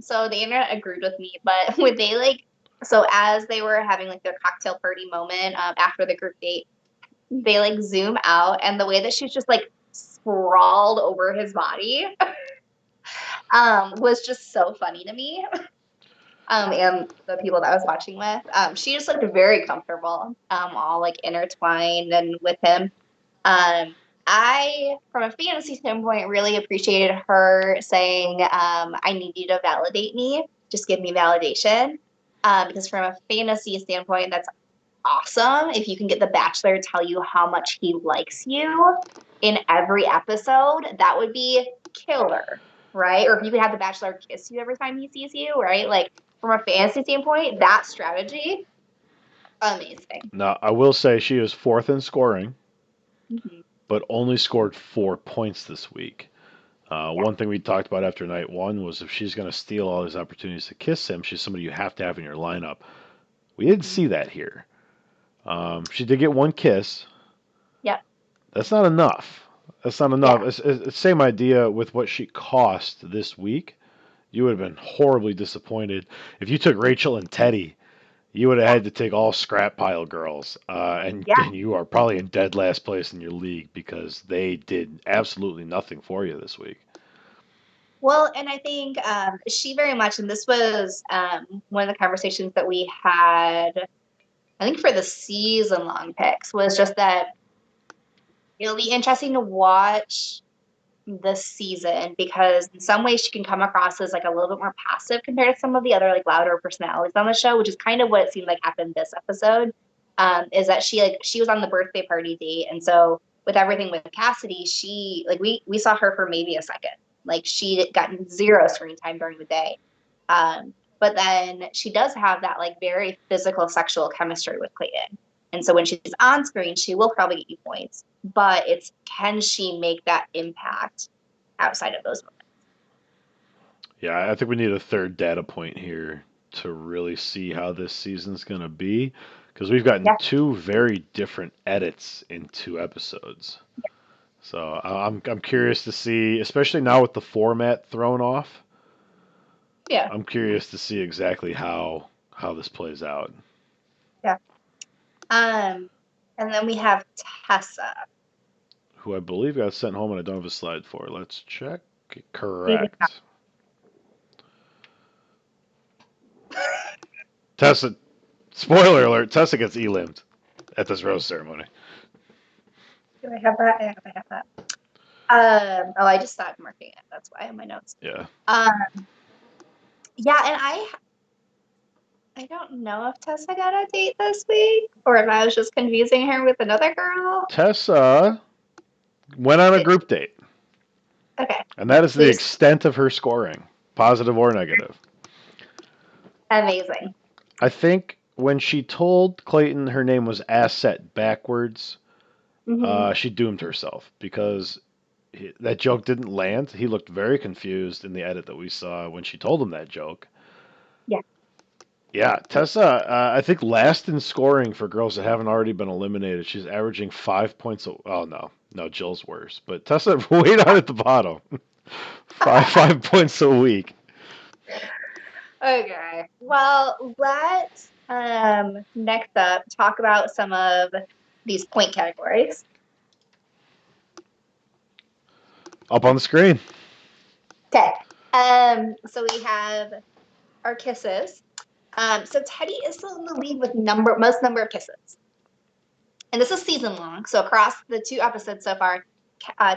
so the internet agreed with me, but when they so as they were having like their cocktail party moment after the group date, they like zoom out and the way that she's just like sprawled over his body was just so funny to me. And the people that I was watching with, she just looked very comfortable, all like intertwined and with him. I, from a fantasy standpoint, really appreciated her saying, I need you to validate me. Just give me validation. Because from a fantasy standpoint, that's awesome if you can get the Bachelor to tell you how much he likes you in every episode. That would be killer, right? Or if you could have the Bachelor kiss you every time he sees you, right? Like from a fantasy standpoint, that strategy, amazing. Now, I will say she is fourth in scoring, Mm-hmm. but only scored 4 points this week. Yeah. One thing we talked about after night one was if she's going to steal all these opportunities to kiss him, she's somebody you have to have in your lineup. We didn't Mm-hmm. see that here. She did get one kiss. Yep. That's not enough. That's not enough. Yeah. It's the same idea with what she cost this week. You would have been horribly disappointed if you took Rachel and Teddy. You would have Yeah. had to take all scrap pile girls, and Yeah. and you are probably in dead last place in your league because they did absolutely nothing for you this week. Well, and I think she very much, and this was one of the conversations that we had, I think for the season long picks, was just that it'll be interesting to watch this season because in some ways she can come across as like a little bit more passive compared to some of the other like louder personalities on the show, which is kind of what it seemed like happened this episode. Is that she was on the birthday party date, and so with everything with Cassidy, she like we saw her for maybe a second. Like she got zero screen time during the day. But then she does have that like very physical sexual chemistry with Clayton. And so when she's on screen, she will probably get you points. But it's can she make that impact outside of those moments? Yeah, I think we need a third data point here to really see how this season's going to be because we've gotten Yeah. two very different edits in 2 episodes. So I'm curious to see, especially now with the format thrown off. Yeah. I'm curious to see exactly how this plays out. Yeah. And then we have Tessa. Who I believe got sent home and I don't have a slide for. Let's check. We do Correct. Tessa. Spoiler alert: Tessa gets elimed at this rose ceremony. Do I have that? I have that. Oh, I just stopped marking it. That's why in my notes. Yeah. Yeah, and I don't know if Tessa got a date this week or if I was just confusing her with another girl. Tessa went on a group date. Okay. And that is the Please. extent of her scoring, positive or negative. Amazing. I think when she told Clayton her name was Asset backwards, she doomed herself because that joke didn't land. He looked very confused in the edit that we saw when she told him that joke. Yeah. Yeah, Tessa, I think last in scoring for girls that haven't already been eliminated. She's averaging 5 points. Oh no, Jill's worse, but Tessa way down at the bottom, five points a week. Okay. Well, let's next up talk about some of these point categories. Up on the screen. Okay. So we have our kisses. So Teddy is still in the lead with most number of kisses. And this is season long. So across the 2 episodes so far,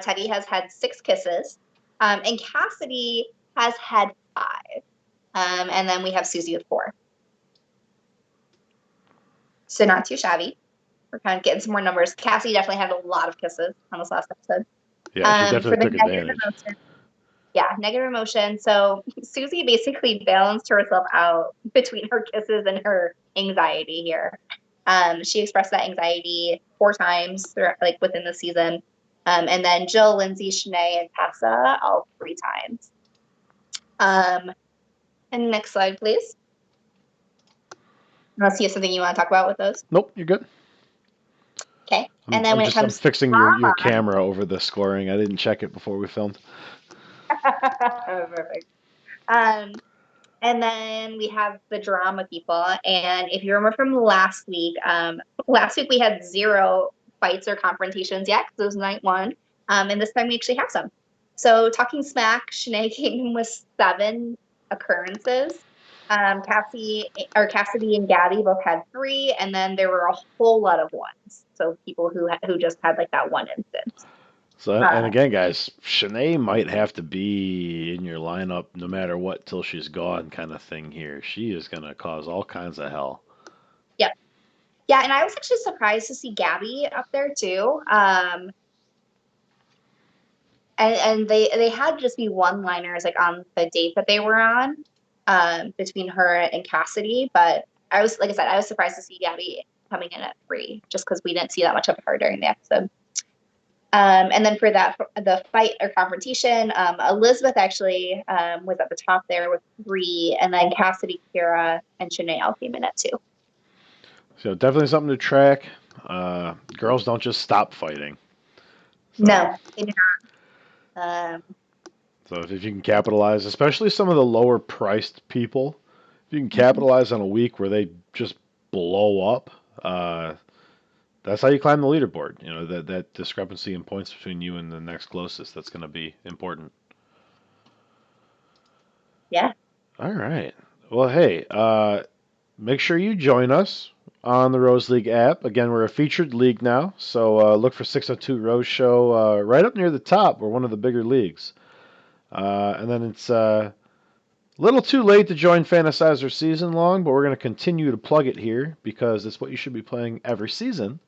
Teddy has had 6 kisses. And Cassidy has had 5. And then we have Susie with 4. So not too shabby. We're kind of getting some more numbers. Cassie definitely had a lot of kisses on this last episode. Yeah, she definitely took advantage. Negative emotion. So Susie basically balanced herself out between her kisses and her anxiety here. She expressed that anxiety 4 times like within the season. And then Jill, Lindsay, Shanae, and Tessa all 3 times. And next slide, please. Unless you have something you want to talk about with those. Nope, you're good. Okay. And then I'm fixing your camera over the scoring. I didn't check it before we filmed. Perfect. And then we have the drama people. And if you remember from last week we had 0 fights or confrontations yet because it was night 1. And this time we actually have some. So talking smack, Shanae came in with 7 occurrences. Cassidy and Gabby both had 3, and then there were a whole lot of ones. So people who just had like that one instance. So and again, guys, Shanae might have to be in your lineup no matter what till she's gone, kind of thing here. She is gonna cause all kinds of hell. Yep. Yeah, and I was actually surprised to see Gabby up there too. And they had just be one liners like on the date that they were on, between her and Cassidy. But I was, like I said, I was surprised to see Gabby coming in at 3, just because we didn't see that much of her during the episode. And then for that, the fight or confrontation, Elizabeth actually was at the top there with 3, and then Cassidy, Kira, and Shanae all came in at 2. So definitely something to track. Girls don't just stop fighting. So, No, they did not. so if you can capitalize, especially some of the lower priced people, if you can Mhm. capitalize on a week where they just blow up, that's how you climb the leaderboard. You know, that discrepancy in points between you and the next closest, that's going to be important. Yeah. All right. Well, hey, make sure you join us on the Rose League app. Again, we're a featured league now, so look for 602 Rose Show right up near the top. We're one of the bigger leagues. And then it's a little too late to join Fantasizer season long, but we're going to continue to plug it here because it's what you should be playing every season.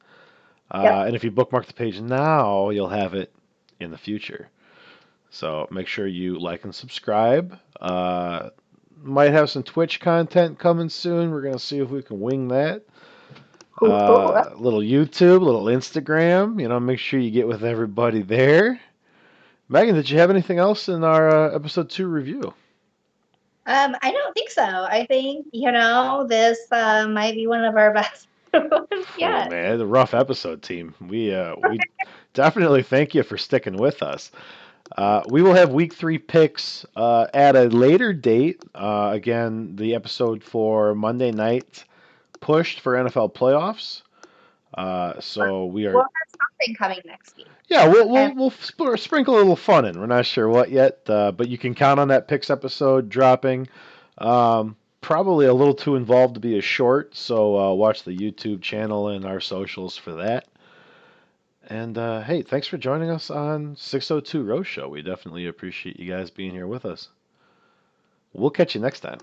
Yep. And if you bookmark the page now, you'll have it in the future. So make sure you like and subscribe. Might have some Twitch content coming soon. We're going to see if we can wing that. Cool. Little YouTube, little Instagram. You know, make sure you get with everybody there. Megan, did you have anything else in our episode 2 review? I don't think so. I think, this might be one of our best ones Oh yet. man, it's a rough episode, team. We definitely thank you for sticking with us. We will have week 3 picks at a later date. Again, the episode for Monday night pushed for NFL playoffs. So we We'll are, have something coming next week. yeah, And we'll sprinkle a little fun in. We're not sure what yet, but you can count on that picks episode dropping. Probably a little too involved to be a short, so watch the YouTube channel and our socials for that. And hey, thanks for joining us on 602 Rose Show. We definitely appreciate you guys being here with us. We'll catch you next time.